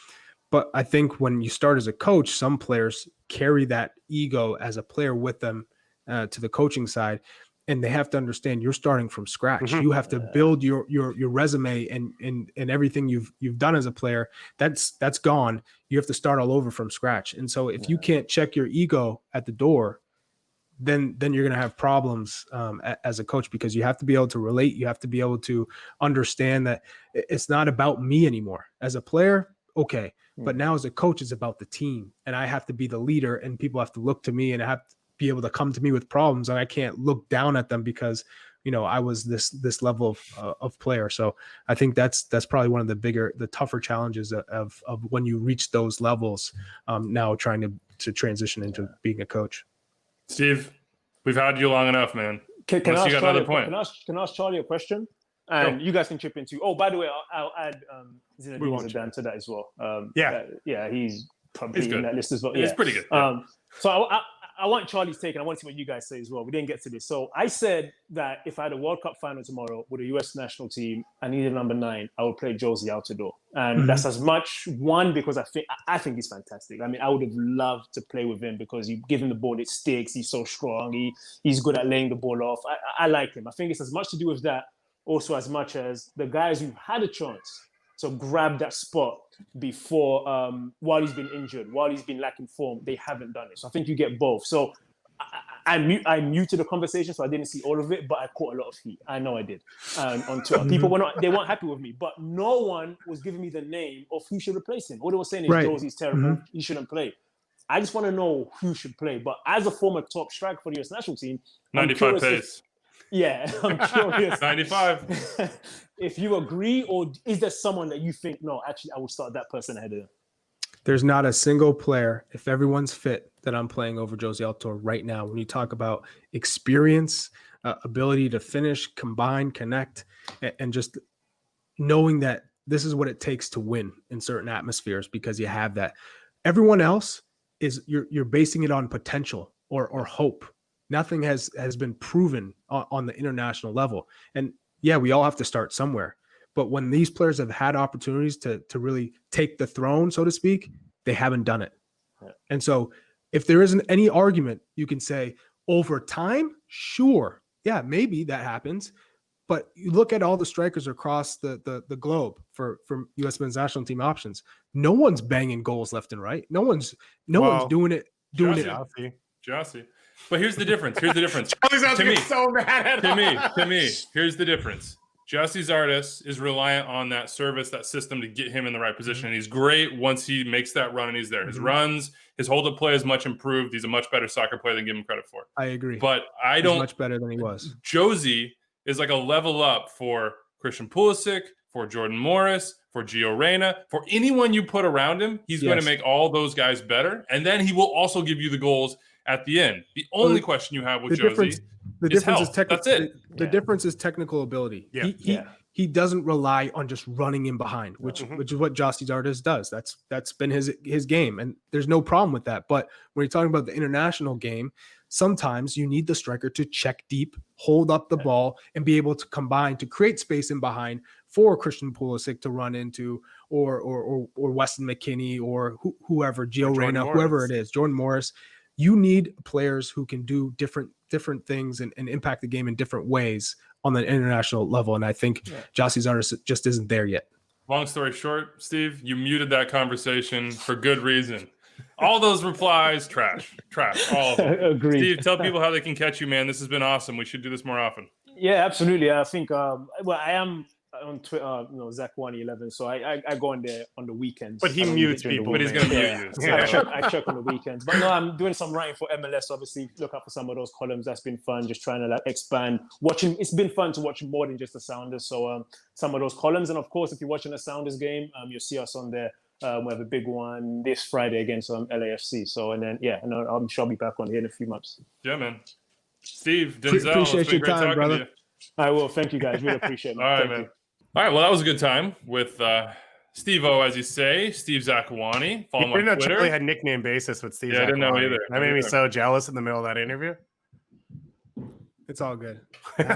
But I think when you start as a coach, some players carry that ego as a player with them to the coaching side. And they have to understand you're starting from scratch. You have to build your resume and everything you've done as a player. That's gone. You have to start all over from scratch. And so if you can't check your ego at the door, then you're going to have problems as a coach because you have to be able to relate. You have to be able to understand that it's not about me anymore. As a player, okay. But now as a coach, it's about the team. And I have to be the leader and people have to look to me and I have to be able to come to me with problems, and I can't look down at them because I was this level of player. So I think that's probably one of the tougher challenges of when you reach those levels. Now trying to transition into being a coach. Steve, we've had you long enough, man. Can I ask Charlie a question? And you guys can chip in too. Oh, by the way, I'll add Zinedine Zidane to that as well. He's probably in that list as well. He's pretty good. So I want Charlie's take, and I want to see what you guys say as well. We didn't get to this. So I said that if I had a World Cup final tomorrow with a US national team, I needed number 9, I would play Jozy Altidore. And that's as much, one, because I think he's fantastic. I mean, I would have loved to play with him because you give him the ball, it sticks. He's so strong. He's good at laying the ball off. I like him. I think it's as much to do with that, also as much as the guys who had a chance to grab that spot before, while he's been injured, while he's been lacking form, they haven't done it. So I think you get both. So I muted the conversation, so I didn't see all of it, but I caught a lot of heat. I know I did on Twitter. People weren't happy with me, but no one was giving me the name of who should replace him. All they were saying is Jozy's terrible. He shouldn't play. I just want to know who should play. But as a former top striker for the US national team, 95 pace. I'm curious. 95. If you agree, or is there someone that you think, no, actually, I would start that person ahead of them? There's not a single player, if everyone's fit, that I'm playing over Jozy Altidore right now. When you talk about experience, ability to finish, combine, connect, and just knowing that this is what it takes to win in certain atmospheres because you have that. Everyone else is you're basing it on potential or hope. Nothing has been proven on the international level. And yeah, we all have to start somewhere. But when these players have had opportunities to really take the throne, so to speak, they haven't done it. Yeah. And so if there isn't any argument, you can say over time, sure. Yeah, maybe that happens. But you look at all the strikers across the globe for U.S. men's national team options. No one's banging goals left and right. No one's doing it. Jozy. But here's the difference. To me, here's the difference. Jozy Zardes is reliant on that service, that system to get him in the right position. And he's great once he makes that run and he's there. His runs, his hold-up play is much improved. He's a much better soccer player than give him credit for. I agree. But he's much better than he was. Jozy is like a level up for Christian Pulisic, for Jordan Morris, for Gio Reyna, for anyone you put around him. He's going to make all those guys better. And then he will also give you the goals at the end. The only question you have with Jozy is health. That's it. The difference is technical ability. Yeah. He doesn't rely on just running in behind, which is what Jozy Zardes does. That's been his game, and there's no problem with that. But when you're talking about the international game, sometimes you need the striker to check deep, hold up the ball, and be able to combine to create space in behind for Christian Pulisic to run into, or Weston McKennie, or whoever, Gio Reyna, whoever it is, Jordan Morris. You need players who can do different things and impact the game in different ways on the international level. And I think Jozy Zardes just isn't there yet. Long story short, Steve, you muted that conversation for good reason. All those replies, trash, all of them. Agreed. Steve, tell people how they can catch you, man. This has been awesome. We should do this more often. Yeah, absolutely. I think, I am on Twitter, Zakuani11. So I go on there on the weekends. But he mutes people. But he's going to mute you. I check on the weekends. But no, I'm doing some writing for MLS. Obviously, look out for some of those columns. That's been fun. Just trying to expand. It's been fun to watch more than just the Sounders. So some of those columns. And of course, if you're watching a Sounders game, you'll see us on there. We have a big one this Friday against LAFC. So, and then, I'm sure I'll be back on here in a few months. Yeah, man. Steve, Denzel, appreciate your time, brother. To you. I will. Thank you, guys. Really appreciate it. All right, man. All right, well, that was a good time with Steve-O, as you say, Steve Zakuani. Follow him on Twitter. Charlie had nickname basis with Steve Zakuani. I didn't know either. That made me so jealous in the middle of that interview. It's all good. Hit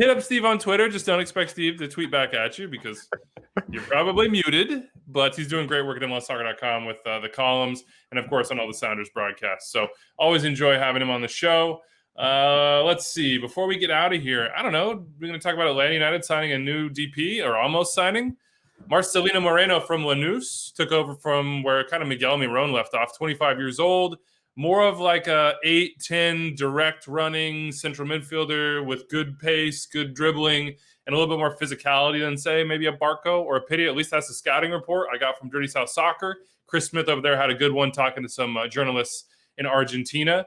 up Steve on Twitter. Just don't expect Steve to tweet back at you because you're probably muted, but he's doing great work at MLSsoccer.com with the columns and, of course, on all the Sounders broadcasts. So always enjoy having him on the show. Let's see. Before we get out of here, I don't know. We're going to talk about Atlanta United signing a new DP or almost signing. Marcelino Moreno from Lanús took over from where kind of Miguel Miron left off, 25 years old. More of like a 8-10 direct running central midfielder with good pace, good dribbling, and a little bit more physicality than, say, maybe a Barco or a Pity. At least that's the scouting report I got from Dirty South Soccer. Chris Smith over there had a good one talking to some journalists in Argentina.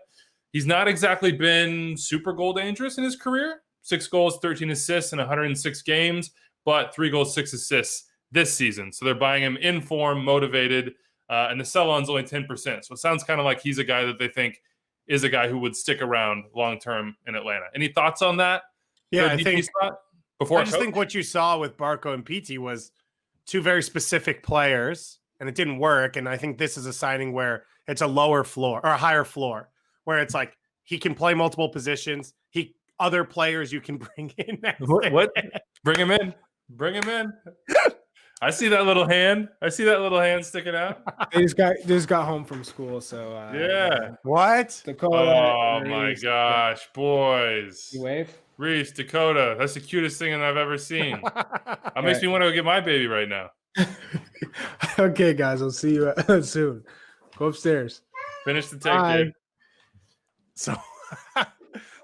He's not exactly been super goal dangerous in his career. 6 goals, 13 assists in 106 games, but 3 goals, 6 assists this season. So they're buying him in form, motivated, and the sell-on's only 10%. So it sounds kind of like he's a guy that they think is a guy who would stick around long-term in Atlanta. Any thoughts on that? Yeah, I think what you saw with Barco and Pity was 2 very specific players, and it didn't work. And I think this is a signing where It's a lower floor or a higher floor where it's like he can play multiple positions. Other players you can bring in. What? Bring him in. Bring him in. I see that little hand. I see that little hand sticking out. They just got home from school, so yeah. What? Dakota. Oh my gosh, boys! You wave. Reese, Dakota. That's the cutest thing I've ever seen. That makes me want to go get my baby right now. Okay, guys, I'll see you soon. Go upstairs. Finish the take, Dave.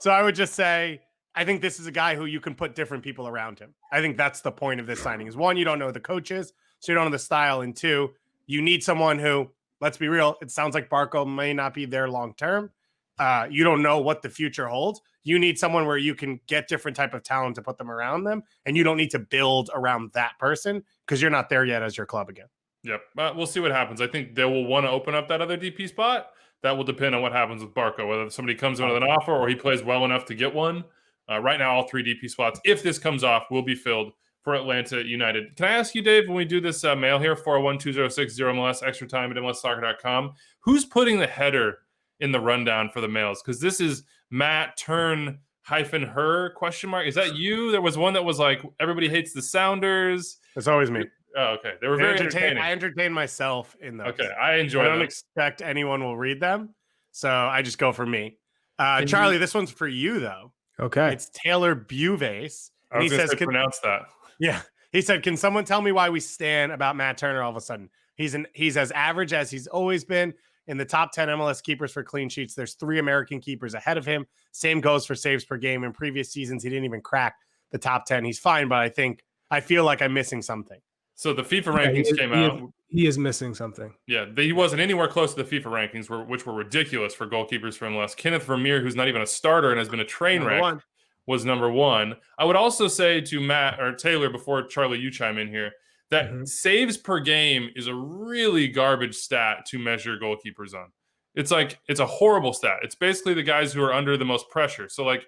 So I would just say, I think this is a guy who you can put different people around him. I think that's the point of this signing is one, you don't know who the coach is, so you don't know the style. And two, you need someone who, let's be real, it sounds like Barco may not be there long-term. You don't know what the future holds. You need someone where you can get different type of talent to put them around them. And you don't need to build around that person because you're not there yet as your club again. Yep. We'll see what happens. I think they will want to open up that other DP spot. That will depend on what happens with Barco, whether somebody comes in with an offer or he plays well enough to get one. Right now, all 3 DP spots, if this comes off, will be filled for Atlanta United. Can I ask you, Dave, when we do this mail here, 401-206-0MLS, extra time at MLSsoccer.com, who's putting the header in the rundown for the mails? Because this is Matt Turn -her ? Is that you? There was one that was like, everybody hates the Sounders. It's always me. Oh, okay. They were very entertaining. I entertain myself in those. Okay, I enjoy them. I don't expect anyone will read them, so I just go for me. Charlie, this one's for you, though. Okay. It's Taylor Buvace. And he says, pronounce that. Yeah. He said, can someone tell me why we stand about Matt Turner all of a sudden? He's as average as he's always been. In the top 10 MLS keepers for clean sheets, there's 3 American keepers ahead of him. Same goes for saves per game. In previous seasons, he didn't even crack the top 10. He's fine, but I feel like I'm missing something. So the FIFA rankings came out. He is missing something. Yeah, he wasn't anywhere close to the FIFA rankings, which were ridiculous for goalkeepers for MLS. Kenneth Vermeer, who's not even a starter and has been a train wreck, was number 1. I would also say to Matt or Taylor, before Charlie, you chime in here, that saves per game is a really garbage stat to measure goalkeepers on. It's a horrible stat. It's basically the guys who are under the most pressure. So, like,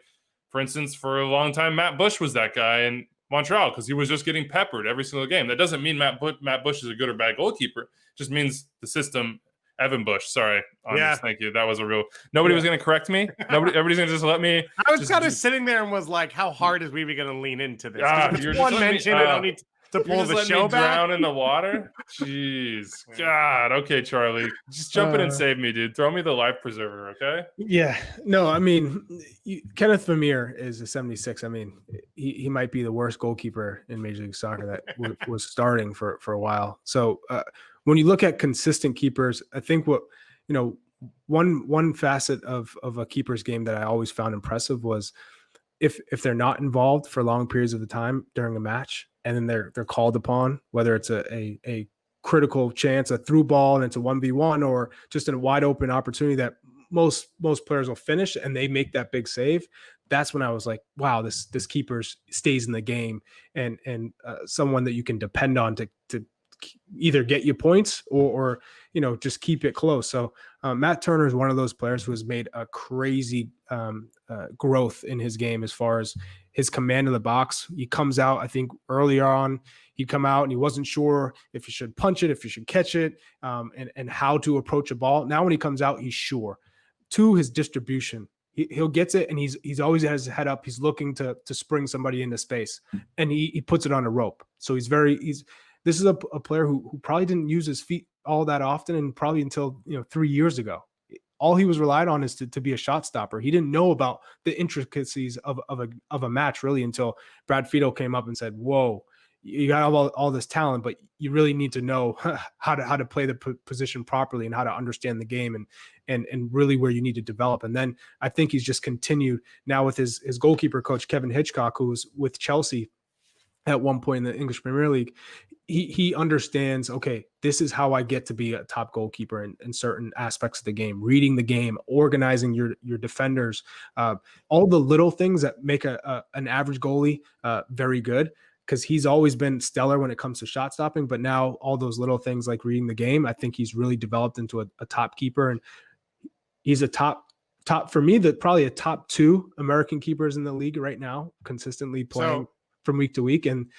for instance, for a long time, Matt Bush was that guy in Montreal because he was just getting peppered every single game. That doesn't mean Matt Bush is a good or bad goalkeeper. It just means the system. Evan Bush, sorry. Thank you. That was a real. Nobody was going to correct me. Everybody's going to just let me. I was kind of sitting there and was like, "How hard is we going to lean into this?" You're one mention, I don't need to pull the show back. Drown in the water. Jeez, God. Okay, Charlie, just jump in and save me, dude. Throw me the life preserver, okay? Yeah. No, I mean, Kenneth Vermeer is a 76. I mean, he might be the worst goalkeeper in Major League Soccer that was starting for a while. So when you look at consistent keepers, I think one facet of a keeper's game that I always found impressive was if they're not involved for long periods of the time during a match, and then they're called upon, whether it's a critical chance, a through ball, and it's a 1v1, or just a wide open opportunity that most players will finish, and they make that big save. That's when I was like, wow, this keeper stays in the game, and someone that you can depend on to either get you points or just keep it close. So Matt Turner is one of those players who has made a crazy growth in his game as far as his command of the box. He comes out, I think earlier on, he'd come out and he wasn't sure if he should punch it, if he should catch it, and how to approach a ball. Now when he comes out, he's sure. 2, his distribution. He'll get it, and he's always has his head up. He's looking to spring somebody into space, and he puts it on a rope. So this is a player who probably didn't use his feet all that often, and probably until 3 years ago. All he was relied on is to be a shot stopper. He didn't know about the intricacies of a match really until Brad Fiedel came up and said, "Whoa, you got all this talent, but you really need to know how to play the position properly and how to understand the game and really where you need to develop." And then I think he's just continued now with his goalkeeper coach Kevin Hitchcock, who was with Chelsea at one point in the English Premier League. He understands, okay, this is how I get to be a top goalkeeper in certain aspects of the game, reading the game, organizing your defenders, all the little things that make an average goalie very good, because he's always been stellar when it comes to shot stopping. But now all those little things like reading the game, I think he's really developed into a top keeper. And he's a top for me, probably a top 2 American keepers in the league right now, consistently playing from week to week. And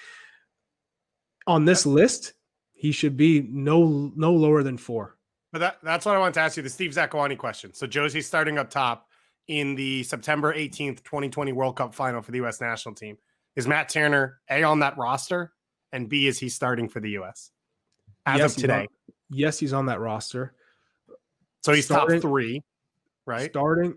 on this list, he should be no lower than 4. But that's what I want to ask you, the Steve Zakuani question. So Jozy's starting up top in the September 18th, 2020 World Cup final for the U.S. national team. Is Matt Turner A, on that roster, and B, is he starting for the U.S. as of today? Yes, he's on that roster. So he's top 3, right?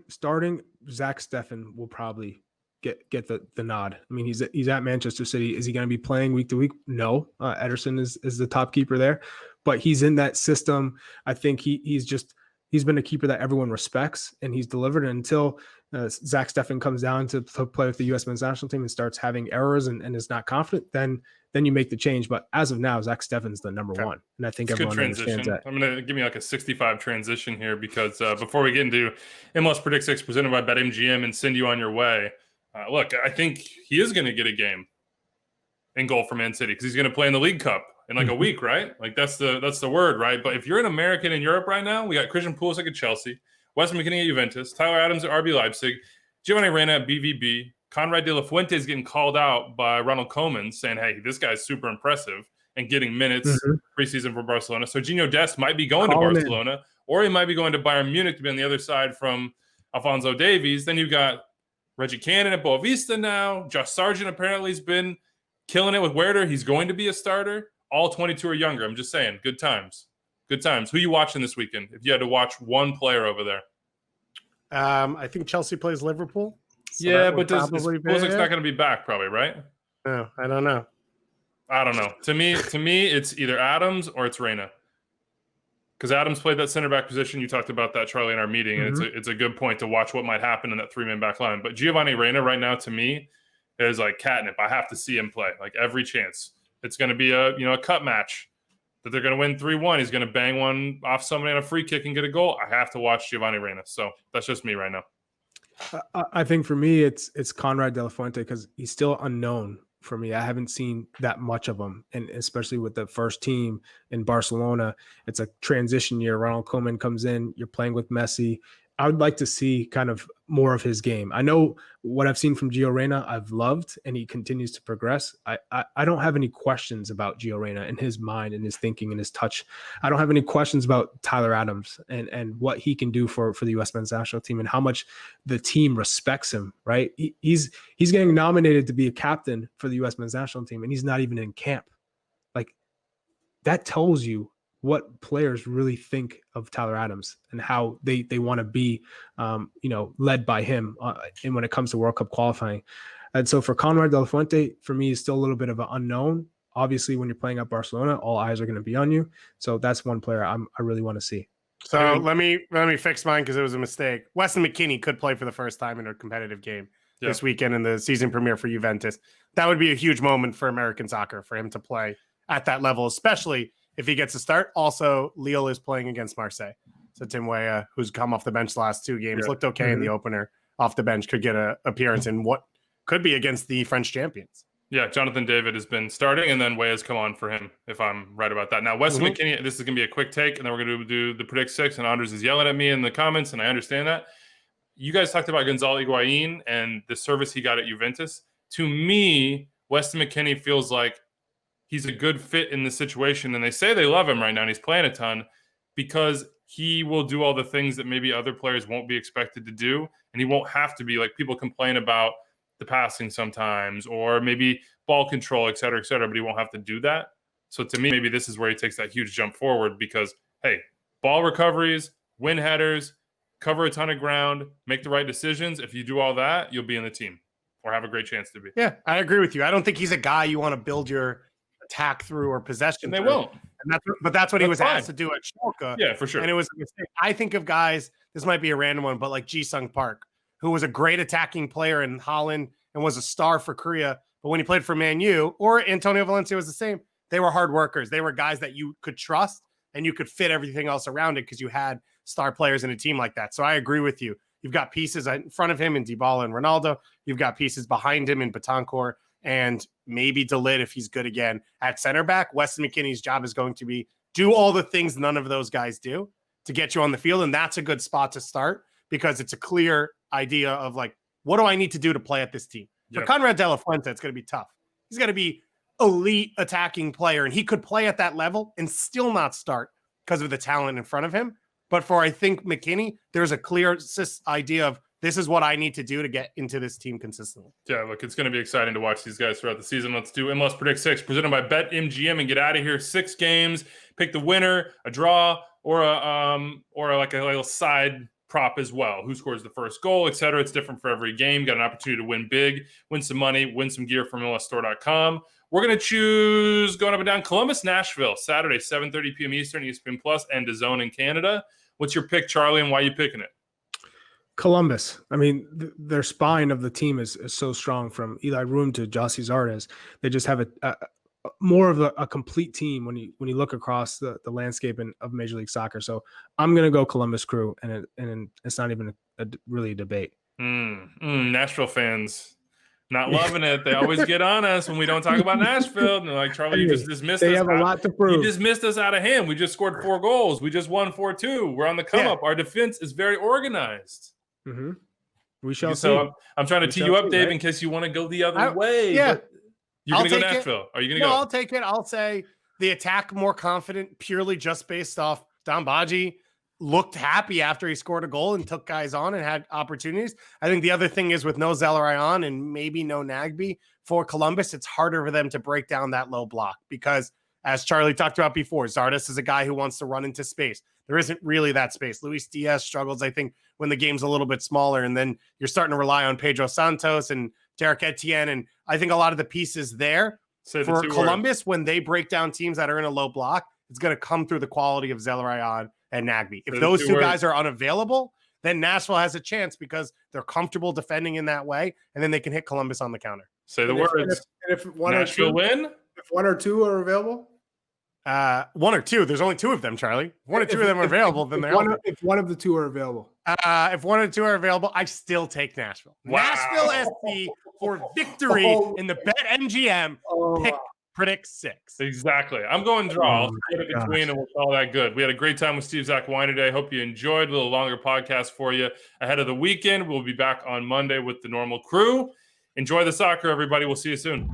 Starting Zach Steffen will probably get the nod. I mean, he's at Manchester City. Is he going to be playing week to week? No. Ederson is the top keeper there, but he's in that system. I think he's been a keeper that everyone respects, and he's delivered. And until Zach Steffen comes down to play with the U.S. men's national team and starts having errors and is not confident, then you make the change. But as of now, Zach Steffen's the number one, and I think everyone understands that. I'm going to give me like a 65 transition here because before we get into MLS Predict 6 presented by BetMGM and send you on your way, look, I think he is going to get a game in goal for Man City because he's going to play in the League Cup in like a week, right? Like that's the word, right? But if you're an American in Europe right now, we got Christian Pulisic at Chelsea, Weston McKennie at Juventus, Tyler Adams at RB Leipzig, Giovanni Reyna at BVB, Conrad De La Fuente is getting called out by Ronald Koeman saying, hey, this guy's super impressive and getting minutes preseason for Barcelona. So Gino Dest might be going to Barcelona, or he might be going to Bayern Munich to be on the other side from Alphonso Davies. Then you've got Reggie Cannon at Boavista now. Josh Sargent apparently has been killing it with Werder. He's going to be a starter. All 22 or younger. I'm just saying, good times. Good times. Who are you watching this weekend if you had to watch one player over there? I think Chelsea plays Liverpool. So yeah, but Pulisic's not going to be back probably, right? No, I don't know. To me, it's either Adams or it's Reyna. Because Adams played that center back position. You talked about that, Charlie, in our meeting, and it's a good point to watch what might happen in that 3-man back line. But Giovanni Reyna right now, to me, is like catnip. I have to see him play, like every chance. It's going to be a cut match that they're going to win 3-1. He's going to bang one off somebody on a free kick and get a goal. I have to watch Giovanni Reyna. So that's just me right now. I think for me, it's Conrad De La Fuente because he's still unknown for me. I haven't seen that much of him, and especially with the first team in Barcelona, it's a transition year. Ronald Koeman comes in, you're playing with Messi. I would like to see kind of more of his game. I know what I've seen from Gio Reyna, I've loved, and he continues to progress. I don't have any questions about Gio Reyna and his mind and his thinking and his touch. I don't have any questions about Tyler Adams and what he can do for the U.S. men's national team and how much the team respects him, right? He's getting nominated to be a captain for the U.S. men's national team, and he's not even in camp. Like, that tells you what players really think of Tyler Adams and how they want to be, led by him and when it comes to World Cup qualifying. And so for Conrad De La Fuente, for me, is still a little bit of an unknown. Obviously, when you're playing at Barcelona, all eyes are going to be on you. So that's one player I really want to see. So let me fix mine because it was a mistake. Weston McKennie could play for the first time in a competitive game this weekend in the season premiere for Juventus. That would be a huge moment for American soccer for him to play at that level, especially if he gets a start. Also, Lille is playing against Marseille. So Tim Weah, who's come off the bench the last 2 games, looked okay in the opener off the bench, could get an appearance in what could be against the French champions. Yeah, Jonathan David has been starting, and then Weah's come on for him, if I'm right about that. Now, Weston McKennie, this is going to be a quick take, and then we're going to do the Predict 6, and Anders is yelling at me in the comments, and I understand that. You guys talked about Gonzalo Higuain and the service he got at Juventus. To me, Weston McKennie feels like he's a good fit in the situation, and they say they love him right now, and he's playing a ton because he will do all the things that maybe other players won't be expected to do, and he won't have to be. Like, people complain about the passing sometimes or maybe ball control, et cetera, but he won't have to do that. So to me, maybe this is where he takes that huge jump forward because, hey, ball recoveries, win headers, cover a ton of ground, make the right decisions. If you do all that, you'll be in the team or have a great chance to be. Yeah, I agree with you. I don't think he's a guy you want to build your attack through or possession. And they through. Won't. And that's what he was asked to do at Schalke. Yeah, for sure. And it was a mistake. I think of guys, this might be a random one, but like Ji-Sung Park, who was a great attacking player in Holland and was a star for Korea. But when he played for Man U, or Antonio Valencia was the same, they were hard workers. They were guys that you could trust and you could fit everything else around it because you had star players in a team like that. So I agree with you. You've got pieces in front of him in Dybala and Ronaldo. You've got pieces behind him in Betancourt and maybe De Ligt if he's good again at center back. Weston McKennie's job is going to be do all the things none of those guys do to get you on the field. And that's a good spot to start because it's a clear idea of like, what do I need to do to play at this team? For Conrad De La Fuente, it's going to be tough. He's going to be elite attacking player, and he could play at that level and still not start because of the talent in front of him. But for, I think, McKinney, there's a clear idea of this is what I need to do to get into this team consistently. Yeah, look, it's going to be exciting to watch these guys throughout the season. Let's do MLS Predict 6, presented by BetMGM, and get out of here. 6 games, pick the winner, a draw, or like a little side prop as well. Who scores the first goal, etc. It's different for every game. Got an opportunity to win big, win some money, win some gear from MLSstore.com. We're going to choose going up and down Columbus, Nashville, Saturday, 7:30 p.m. Eastern, ESPN Plus, and DAZN in Canada. What's your pick, Charlie, and why are you picking it? Columbus. I mean, their spine of the team is so strong, from Eli Room to Jozy Altidore. They just have a more of a complete team when you look across the landscape of Major League Soccer. So I'm going to go Columbus Crew, and it's not even really a debate. Nashville fans not loving it. They always get on us when we don't talk about Nashville. And they're like, Charlie, you just dismissed us. They have a lot to prove. You dismissed us out of hand. We just scored 4 goals. We just won 4-2. We're on the come up. Our defense is very organized. Mm-hmm. We shall see. So I'm trying to tee you up, Dave, in case you want to go the other way. Yeah. You're going to go Nashville. Are you going to go? I'll take it. I'll say the attack more confident, purely just based off Don Badji looked happy after he scored a goal and took guys on and had opportunities. I think the other thing is with no Zelarayan and maybe no Nagbe for Columbus, it's harder for them to break down that low block because, as Charlie talked about before, Zardes is a guy who wants to run into space. There isn't really that space. Luis Diaz struggles, I think, when the game's a little bit smaller, and then you're starting to rely on Pedro Santos and Derek Etienne, and I think a lot of the pieces there for Columbus, when they break down teams that are in a low block, it's going to come through the quality of Zelarayan and Nagbe. If those two guys are unavailable, then Nashville has a chance because they're comfortable defending in that way, and then they can hit Columbus on the counter. Say the words. If one Nashville or two, win? If 1 or 2 are available? 1 or 2. There's only 2 of them, Charlie. If 1 or 2 of them are available, then they're if one of the 2 are available. If 1 or 2 are available, I still take Nashville. Wow. Nashville SC for victory in the BetMGM pick Predict 6. Exactly. I'm going draw. I'll split it between, and we'll call that good. We had a great time with Steve Zakuani today. Hope you enjoyed. A little longer podcast for you ahead of the weekend. We'll be back on Monday with the normal crew. Enjoy the soccer, everybody. We'll see you soon.